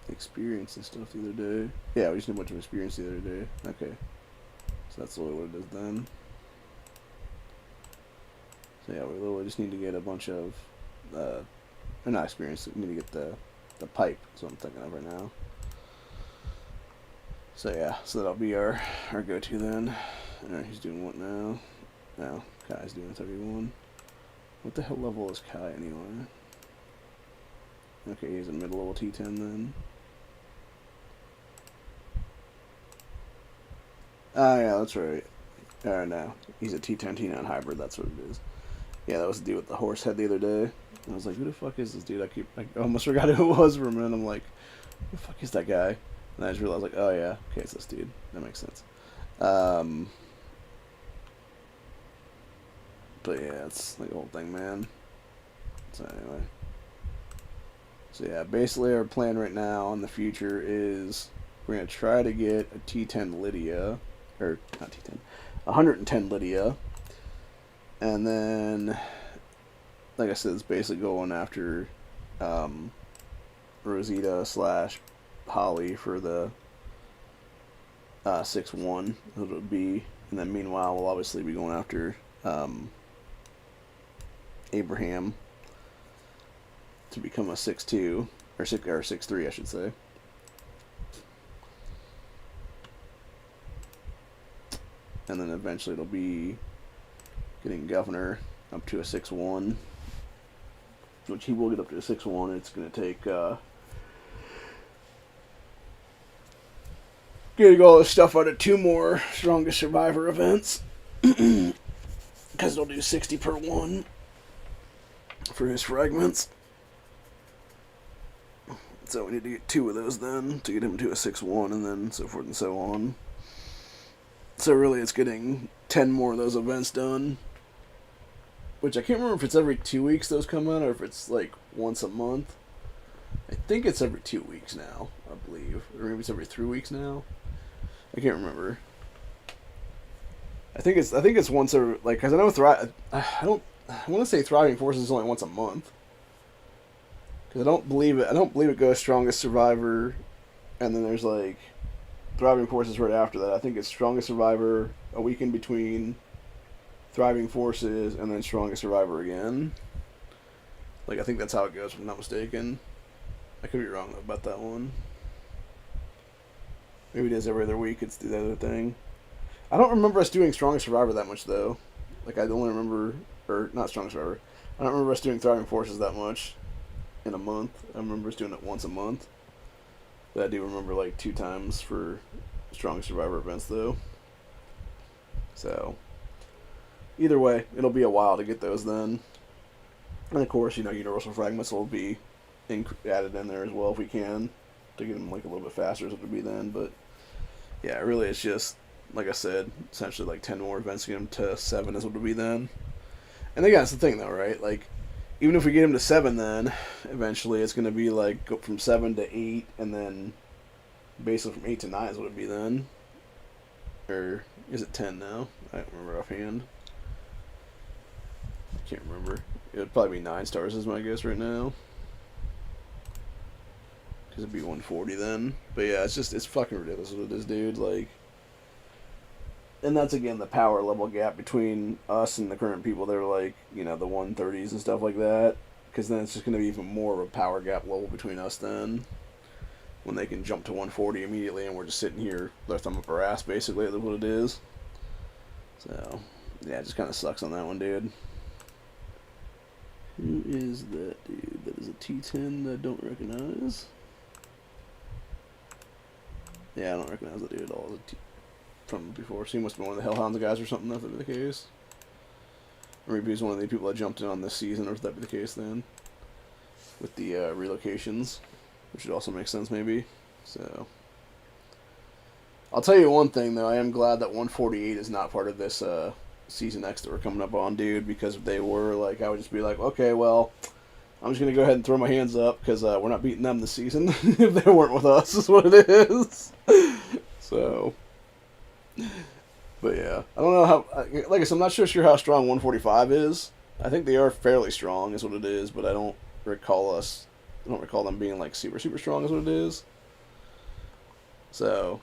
experience and stuff the other day. Yeah, we just need a bunch of experience the other day. Okay, so that's really what it is then. So yeah, we literally just need to get a bunch of or not experience. We need to get the pipe. That's what I'm thinking of right now. So yeah, so that'll be our go-to then. Alright, he's doing what now? No, Kai's doing 31. What the hell level is Kai anyway? Okay, he's a mid-level T10 then. Oh yeah, that's right. No, he's a T10 T9 hybrid. That's what it is. Yeah, that was the dude with the horse head the other day. I was like, who the fuck is this dude? I almost forgot who it was for a minute. I'm like, who the fuck is that guy? And I just realized, like, oh yeah, okay, it's this dude. That makes sense. But yeah, it's the whole thing, man. So anyway. So yeah, basically our plan right now in the future is we're going to try to get a T10 Lydia, or not T10, 110 Lydia. And then, like I said, it's basically going after Rosita / Holly for the 6-1, it would be. And then meanwhile, we'll obviously be going after Abraham to become a 6-2, or 6-3, I should say. And then eventually it'll be getting Governor up to a 6-1, which he will get up to a 6-1. It's going to take getting all this stuff out of 2 more Strongest Survivor events, because it'll do 60 per one for his fragments. So we need to get 2 of those then to get him to a 6-1, and then so forth and so on. So really it's getting 10 more of those events done, which I can't remember if it's every 2 weeks those come out or if it's like once a month. I think it's every 2 weeks now, I believe, or maybe it's every 3 weeks now. I can't remember. I think it's once every, like, because I know I want to say Thriving Forces is only once a month. Because I don't believe it goes Strongest Survivor, and then there's like Thriving Forces right after that. I think it's Strongest Survivor, a week in between Thriving Forces, and then Strongest Survivor again. Like, I think that's how it goes, if I'm not mistaken. I could be wrong about that one. Maybe it is every other week, it's the other thing. I don't remember us doing Strongest Survivor that much, though. Like, I only remember, or not Strongest Survivor, I don't remember us doing Thriving Forces that much in a month. I remember us doing it once a month. But I do remember, like, 2 times for Strongest Survivor events, though. So, either way, it'll be a while to get those then. And of course, Universal Fragments will be added in there as well if we can, to get them like a little bit faster as it would be then. But yeah, really it's just, like I said, essentially like 10 more events to get them to 7 is what it would be then. And again, that's the thing though, right? Like, even if we get them to 7 then, eventually it's going to be like go from 7 to 8, and then basically from 8 to 9 is what it would be then. Or is it 10 now? I don't remember offhand. I can't remember. It would probably be 9 stars is my guess right now. Because it'd be 140 then. But yeah, it's fucking ridiculous what it is, dude. Like, and that's again the power level gap between us and the current people that are like, the 130s and stuff like that. Because then it's just going to be even more of a power gap level between us then. When they can jump to 140 immediately and we're just sitting here, their thumb up our ass, basically, that's what it is. So, yeah, it just kind of sucks on that one, dude. Who is that dude? That is a T10 that I don't recognize. Yeah, I don't recognize that dude at all from before. So he must have been one of the Hellhounds guys or something, if that be the case. Or maybe he's one of the people that jumped in on this season, or if that be the case then. With the relocations. Which would also make sense, maybe. So, I'll tell you one thing, though. I am glad that 148 is not part of this Season X that we're coming up on, dude. Because if they were, like, I would just be like, okay, well, I'm just going to go ahead and throw my hands up. Because we're not beating them this season. If they weren't with us, is what it is. So, but yeah. I don't know how, like I said, I'm not sure how strong 145 is. I think they are fairly strong, is what it is. But I don't recall them being like super, super strong is what it is. So,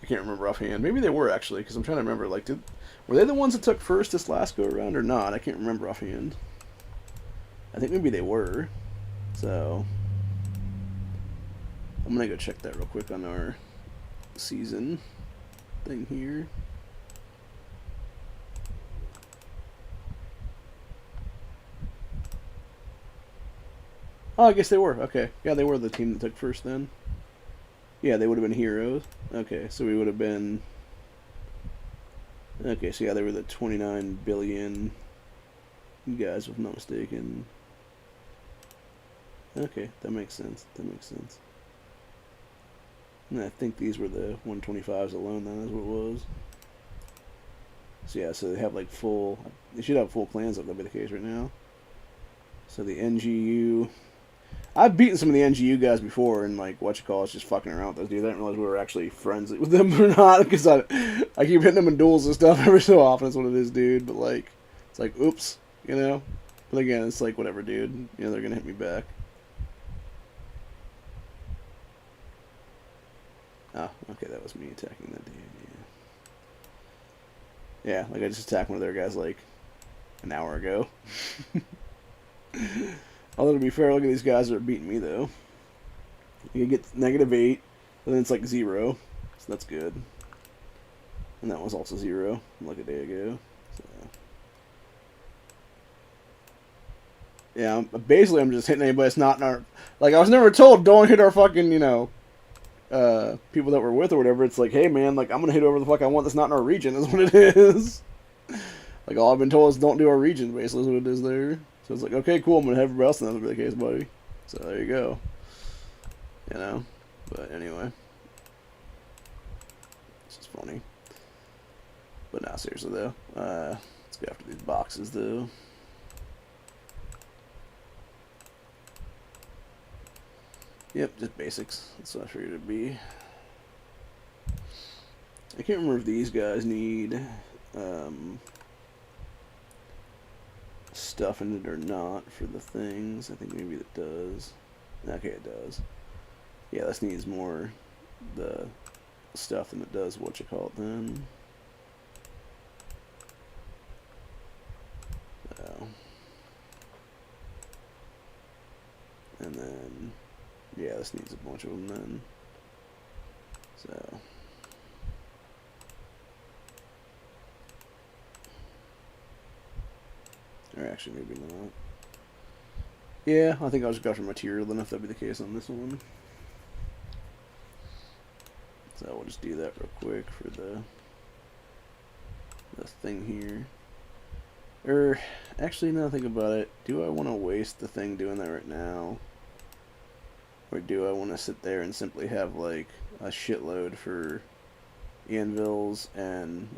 I can't remember offhand. Maybe they were actually, because I'm trying to remember. Like, were they the ones that took first this last go around or not? I can't remember offhand. I think maybe they were. So I'm gonna go check that real quick on our season thing here. Oh, I guess they were. Okay. Yeah, they were the team that took first then. Yeah, they would have been heroes. Okay, so we would have been... Okay, so yeah, they were the 29 billion guys, if I'm not mistaken. Okay, that makes sense. That makes sense. And I think these were the 125s alone, then, is what it was. So yeah, so they have like full... They should have full clans if that be the case right now. So the NGU... I've beaten some of the NGU guys before, and like it's just fucking around with those dudes. I didn't realize we were actually friends with them or not, because I keep hitting them in duels and stuff every so often. That's what it is, dude. But like, it's like, oops, you know. But again, it's like whatever, dude. You know, they're gonna hit me back. Oh, okay, that was me attacking that dude. Yeah, like I just attacked one of their guys like an hour ago. Although to be fair, look at these guys that are beating me though. You get -8, and then it's like 0, so that's good. And that was also 0, like a day ago. So. Yeah, basically I'm just hitting anybody that's not in our... Like, I was never told, don't hit our fucking, you know, people that we're with or whatever. It's like, hey man, like, I'm gonna hit whoever the fuck I want that's not in our region, is what it is. Like, all I've been told is don't do our region, basically, is what it is there. So it's like, okay, cool, I'm going to have everybody else, and that'll be the case, buddy. So there you go. You know? But anyway. This is funny. But nah, seriously, though. Let's go after these boxes, though. Yep, just basics. That's what I figured it'd be. I can't remember if these guys need... stuff in it or not for the things. I think maybe it does. Okay, it does. Yeah, this needs more the stuff than it does what you call it then. So. And then, yeah, this needs a bunch of them then. So. Or actually, maybe not. Yeah, I think I'll just go for material then if that'd be the case on this one. So we'll just do that real quick for the thing here. Or, actually, now think about it. Do I want to waste the thing doing that right now? Or do I want to sit there and simply have, like, a shitload for anvils and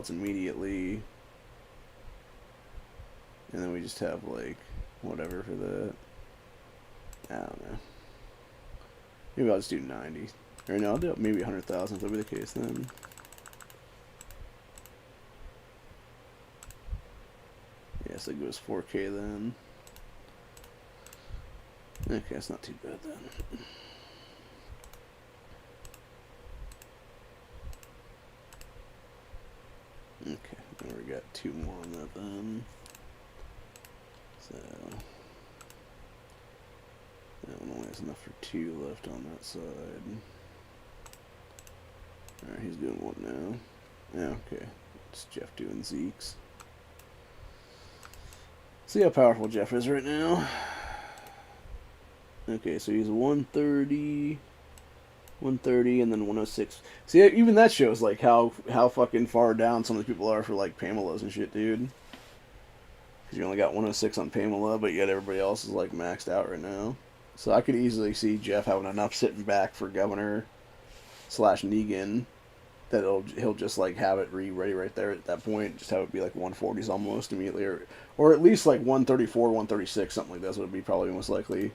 immediately... And then we just have, like, whatever for the... I don't know. Maybe I'll just do 90. Or no, I'll do maybe 100,000 if that'll be the case then. Yeah, so it goes 4K then. Okay, that's not too bad then. Okay, then we got 2 more on that then. So that one only has enough for 2 left on that side. Alright, he's doing 1 now. Yeah, okay. It's Jeff doing Zeke's. See how powerful Jeff is right now. Okay, so he's 130, and then 106. See, even that shows like how fucking far down some of the people are for like Pamela's and shit, dude. Because you only got 106 on Pamela, but yet everybody else is like maxed out right now. So I could easily see Jeff having enough sitting back for Governor / Negan that he'll just like have it ready right there at that point. Just have it be like 140s almost immediately, or at least like 134, 136, something like that would be probably most likely,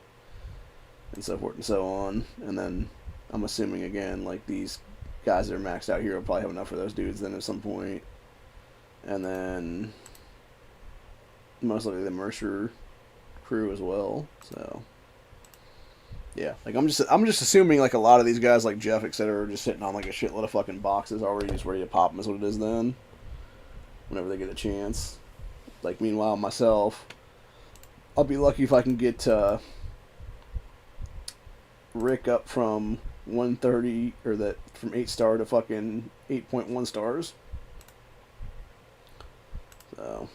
and so forth and so on. And then I'm assuming again like these guys that are maxed out here will probably have enough for those dudes then at some point, and then most likely the Mercer crew as well. So yeah, like I'm just assuming like a lot of these guys like Jeff, etc., are just sitting on like a shitload of fucking boxes already, just ready to pop them is what it is then. Whenever they get a chance. Like meanwhile myself, I'll be lucky if I can get Rick up from 130 or that from 8-star to fucking 8.1 stars. So,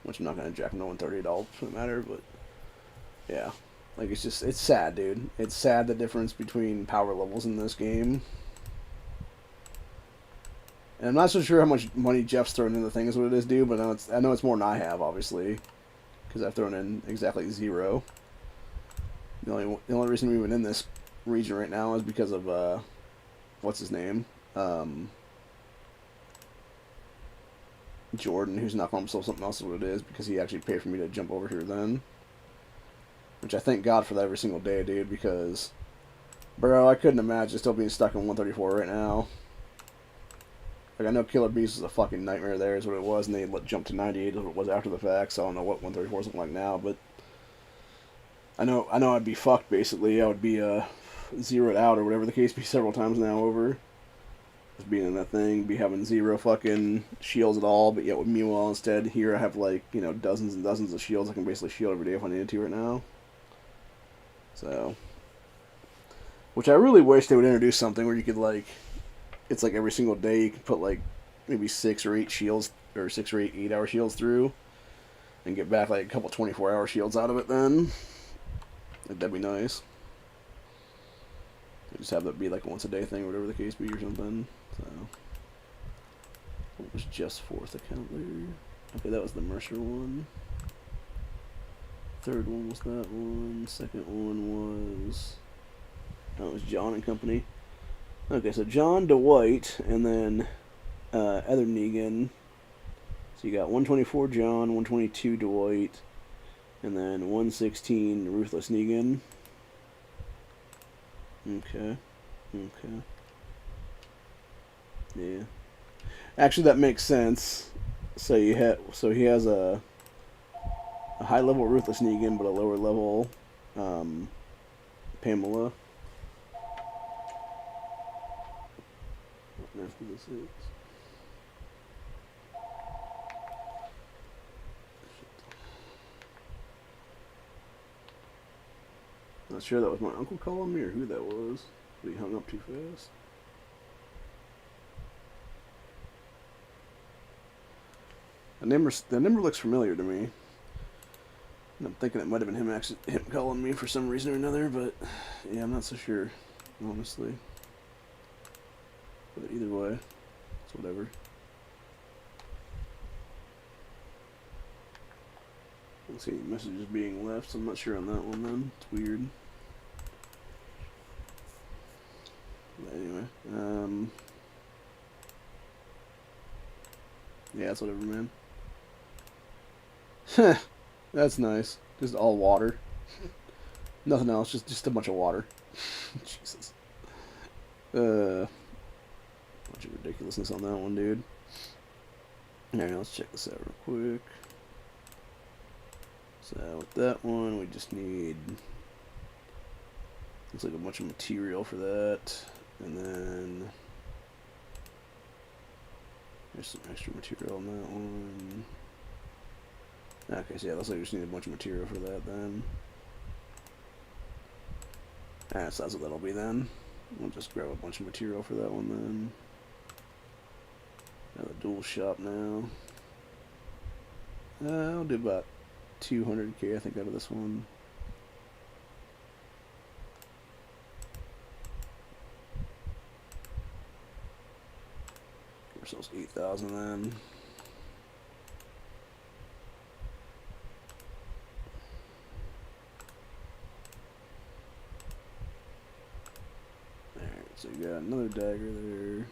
which I'm not gonna jack him to 130 at all for the matter, but yeah, like it's sad, dude. It's sad the difference between power levels in this game. And I'm not so sure how much money Jeff's thrown into the thing is what it is, dude. But I know it's more than I have, obviously, because I've thrown in exactly 0. The only reason we're even in this region right now is because of what's his name, Jordan, who's not calling himself something else is what it is, because he actually paid for me to jump over here then. Which I thank God for that every single day, dude, because, bro, I couldn't imagine still being stuck in 134 right now. Like, I know Killer Beast was a fucking nightmare there, is what it was, and they jumped to 98 as what it was after the fact, so I don't know what 134 is looking like now, but I know I'd be fucked, basically. I would be zeroed out, or whatever the case be, several times now over. Just being in that thing, be having 0 fucking shields at all, but yet with Meanwhile instead, here I have, like, you know, dozens and dozens of shields I can basically shield every day if I needed to right now. So, which I really wish they would introduce something where you could, like, it's like every single day you can put like maybe 6 or 8 shields, or 6 or 8 8-hour shields through, and get back like a couple 24-hour shields out of it. Then that'd be nice. Just have that be like a once a day thing, or whatever the case be, or something. So what was just 4th account there? Okay, that was the Mercer one. 3rd one was that one. 2nd one was John and Company. Okay, so John, Dwight, and then Ether Negan. So you got 124 John, 122 Dwight, and then 116 Ruthless Negan. Okay. Yeah. Actually, that makes sense. So he has a high level Ruthless Negan, but a lower level Pamela. After this is. Not sure that was my uncle calling me or who that was, but he hung up too fast. The number looks familiar to me. And I'm thinking it might have been him calling me for some reason or another, but yeah, I'm not so sure, honestly. But either way, it's whatever. I don't see any messages being left, so I'm not sure on that one then. It's weird. But anyway, yeah, it's whatever, man. That's nice. Just all water. Nothing else, just a bunch of water. Jesus. Bunch of ridiculousness on that one, dude. Alright, let's check this out real quick. So with that one, we just need, looks like a bunch of material for that, and then there's some extra material on that one. Okay, so yeah, looks like we just need a bunch of material for that then. Alright, so that's what that'll be then. We'll just grab a bunch of material for that one then. Got a dual shop now. I'll do about 200k, I think, out of this one. Give ourselves 8,000 then. Alright, so you got another dagger there.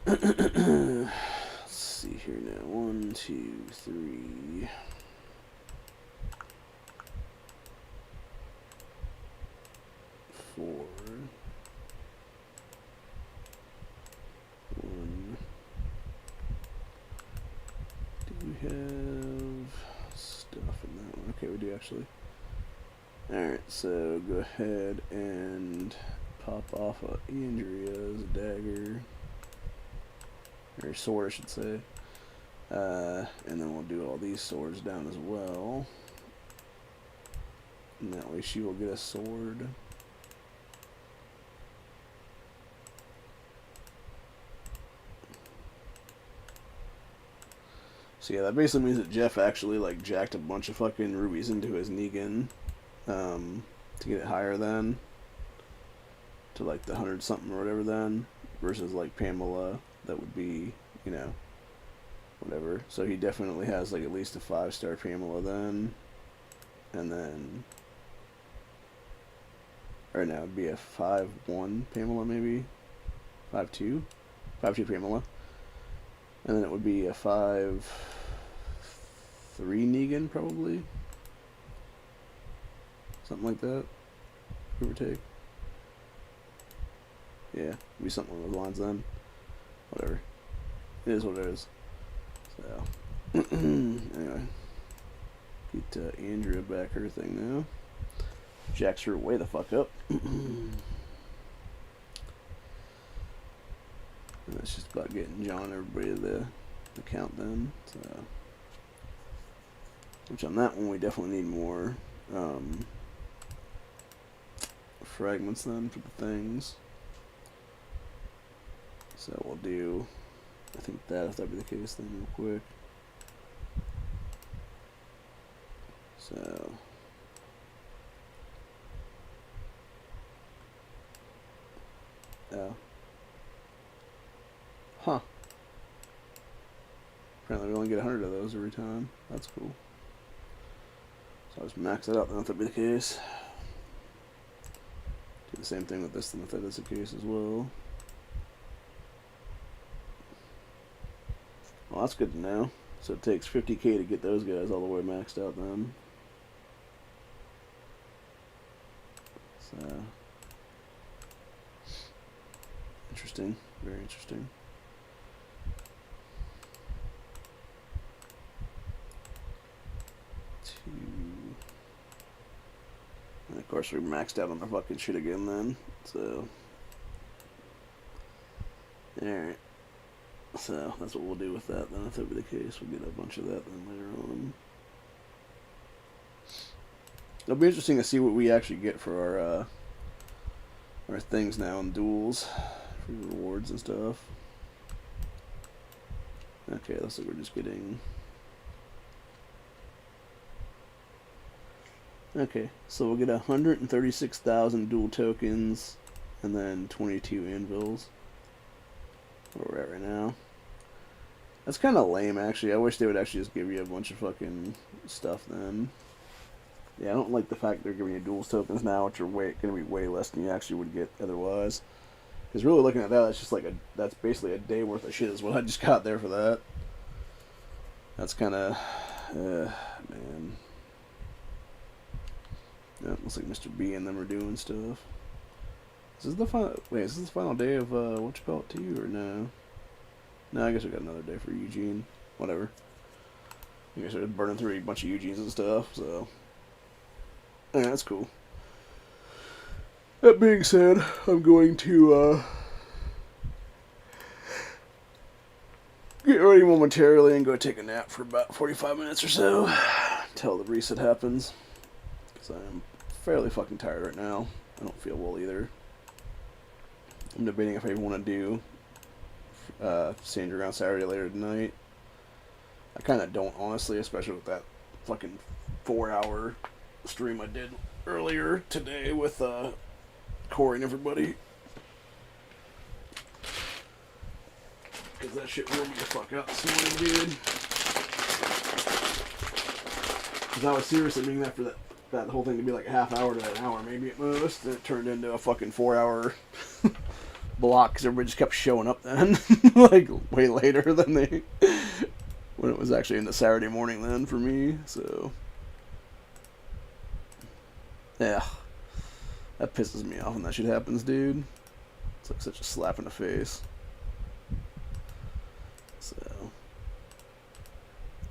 Let's see here now. 1, 2, 3. 4. 1. Do we have stuff in that one? Okay, we do actually. Alright, so go ahead and pop off Andrea's dagger. Or sword, I should say. And then we'll do all these swords down as well. And that way she will get a sword. So yeah, that basically means that Jeff actually like jacked a bunch of fucking rubies into his Negan to get it higher then. To like the 100 something or whatever then. Versus like Pamela, that would be, you know, whatever. So he definitely has like at least a 5-star Pamela then. And then, or no, it'd be a 5-1 Pamela maybe. 5-2? 5-2 Pamela. And then it would be a 5-3 Negan probably. Something like that. Give or take. Yeah, it'd be something along those lines then. Whatever. It is what it is. So, anyway. Get Andrea back her thing now. Jacks her way the fuck up. And that's just about getting John and everybody to the count then. So, which on that one we definitely need more fragments then for the things. So we'll do, I think that, if that be the case, then real quick. So, huh. Apparently we only get 100 of those every time. That's cool. So I'll just max it out then if that be the case. Do the same thing with this then if that is the case as well. Well, that's good to know. So it takes 50k to get those guys all the way maxed out then. So, interesting. Very interesting. And of course we maxed out on the fucking shit again then. So, alright. So that's what we'll do with that then. If that be the case, we'll get a bunch of that then later on. It'll be interesting to see what we actually get for our things now in duels, for rewards and stuff. Okay, looks like we're just getting. Okay, so we'll get 136,000 dual tokens, and then 22 anvils. Where we're at right now. That's kind of lame, actually. I wish they would actually just give you a bunch of fucking stuff then. Yeah, I don't like the fact they're giving you duels tokens now, which are going to be way less than you actually would get otherwise. Because really looking at that, that's just like that's basically a day worth of shit is what I just got there for that. That's kind of, man. Yeah, looks like Mr. B and them are doing stuff. Is this the final? Wait, is this the final day of what you call it too, or no? No, I guess we got another day for Eugene. Whatever. I guess we're burning through a bunch of Eugenes and stuff. So, yeah, that's cool. That being said, I'm going to get ready momentarily and go take a nap for about 45 minutes or so until the reset happens. Because I'm fairly fucking tired right now. I don't feel well either. I'm debating if I even want to do Sandra on Saturday later tonight. I kind of don't, honestly, especially with that fucking 4-hour stream I did earlier today with Corey and everybody. Because that shit wore me the fuck out this morning, dude. Because I was seriously meaning that for that whole thing to be like a half hour to an hour, maybe at most. And it turned into a fucking 4-hour block because everybody just kept showing up then. Like, way later than when it was actually in the Saturday morning then for me, so. Yeah. That pisses me off when that shit happens, dude. It's like such a slap in the face. So.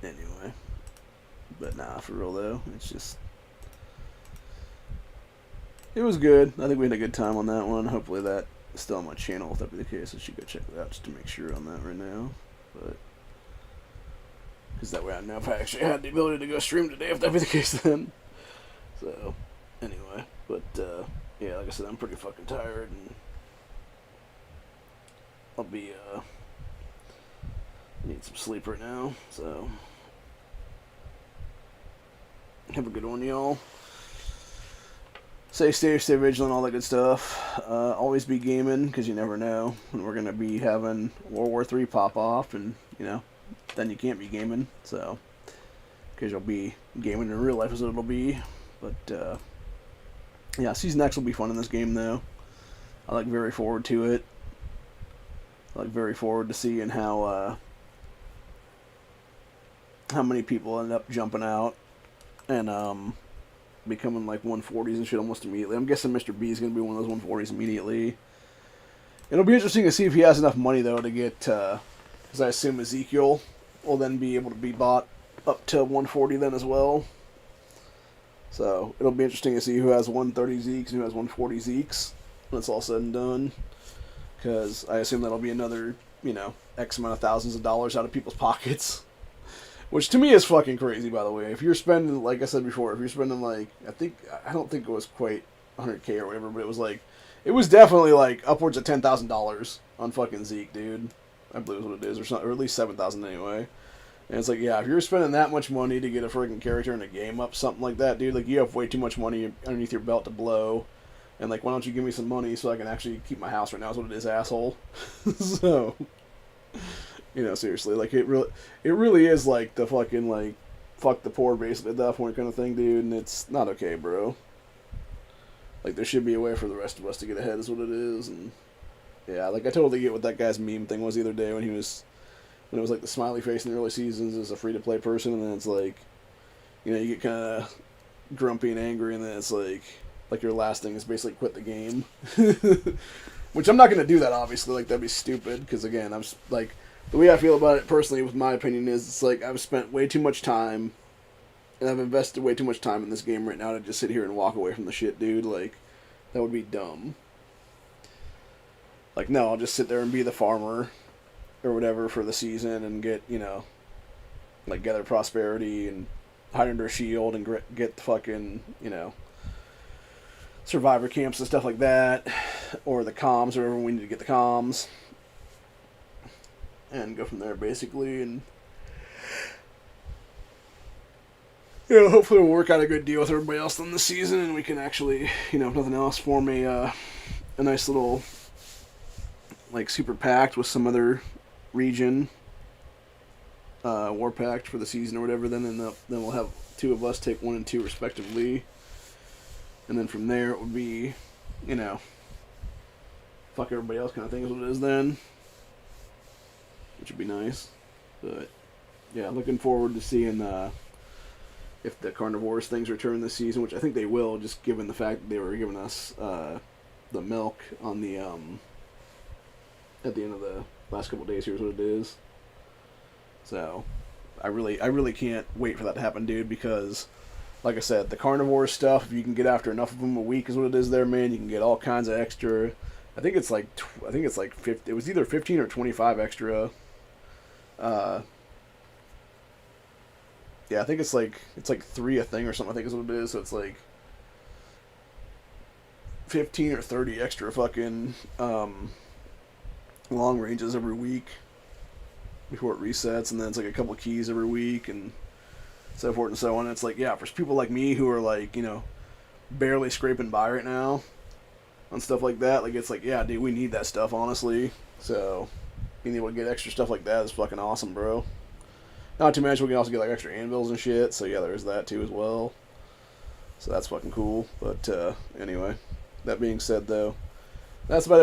Anyway. But nah, for real though, it's just. It was good. I think we had a good time on that one. Hopefully that is still on my channel. If that be the case, I should go check that out just to make sure on that right now. But. Because that way I know if I actually had the ability to go stream today, if that be the case then. So. Anyway, but yeah, like I said, I'm pretty fucking tired, and I'll be need some sleep right now. So have a good one, y'all. Stay safe, stay vigilant, all that good stuff. Always be gaming, because you never know when we're gonna be having World War III pop off, and then you can't be gaming. So because you'll be gaming in real life is what it'll be. But yeah, Season X will be fun in this game, though. I look very forward to it. I look very forward to seeing how many people end up jumping out and becoming like 140s and shit almost immediately. I'm guessing Mr. B is going to be one of those 140s immediately. It'll be interesting to see if he has enough money, though, to get, because I assume Ezekiel will then be able to be bought up to 140 then as well. So it'll be interesting to see who has 130 Zekes and who has 140 Zekes when it's all said and done. Because I assume that'll be another, X amount of thousands of dollars out of people's pockets. Which to me is fucking crazy, by the way. If you're spending, like I said before, if you're spending like, I don't think it was quite 100K or whatever, but it was definitely like upwards of $10,000 on fucking Zeke, dude. I believe is what it is, or at least 7,000 anyway. And it's like, yeah, if you're spending that much money to get a freaking character in a game up, something like that, dude, like you have way too much money underneath your belt to blow. And like, why don't you give me some money so I can actually keep my house right now? Is what it is, asshole. So. Seriously, like, it really is, like, the fucking, like, fuck the poor, basically, at that point kind of thing, dude, and it's not okay, bro. Like, there should be a way for the rest of us to get ahead, is what it is, and, yeah, like, I totally get what that guy's meme thing was the other day when it was, like, the smiley face in the early seasons as a free-to-play person, and then it's, like, you get kind of grumpy and angry, and then it's, like, your last thing is basically quit the game. Which I'm not going to do that, obviously, like, that'd be stupid, because, again, I'm, like, the way I feel about it personally, with my opinion, is it's like I've spent way too much time, and I've invested way too much time in this game right now to just sit here and walk away from the shit, dude. Like, that would be dumb. Like, no, I'll just sit there and be the farmer or whatever for the season and get, like, gather prosperity and hide under a shield and get the fucking, survivor camps and stuff like that, or the comms, or wherever we need to get the comms. And go from there, basically, and hopefully we'll work out a good deal with everybody else on this season, and we can actually, if nothing else, form a nice little, like, super pact with some other region, war pact for the season or whatever. Then we'll have two of us take 1 and 2 respectively, and then from there it would be, fuck everybody else kind of thing is what it is then. Which would be nice, but yeah, looking forward to seeing if the carnivores things return this season, which I think they will, just given the fact that they were giving us the milk on the at the end of the last couple of days. Here's what it is. So I really can't wait for that to happen, dude, because like I said, the carnivore stuff, if you can get after enough of them a week is what it is there, man. You can get all kinds of extra. I think it's like 50, it was either 15 or 25 extra. Yeah, I think it's like 3 a thing or something, I think is what it is. So it's like 15 or 30 extra fucking long ranges every week before it resets, and then it's like a couple keys every week and so forth and so on. And it's like, yeah, for people like me who are like, barely scraping by right now on stuff like that, like, it's like, yeah, dude, we need that stuff, honestly. So being able to get extra stuff like that is fucking awesome, bro. Not to mention we can also get like extra anvils and shit, so yeah, there's that too as well. So that's fucking cool. But anyway, that being said, though, that's about it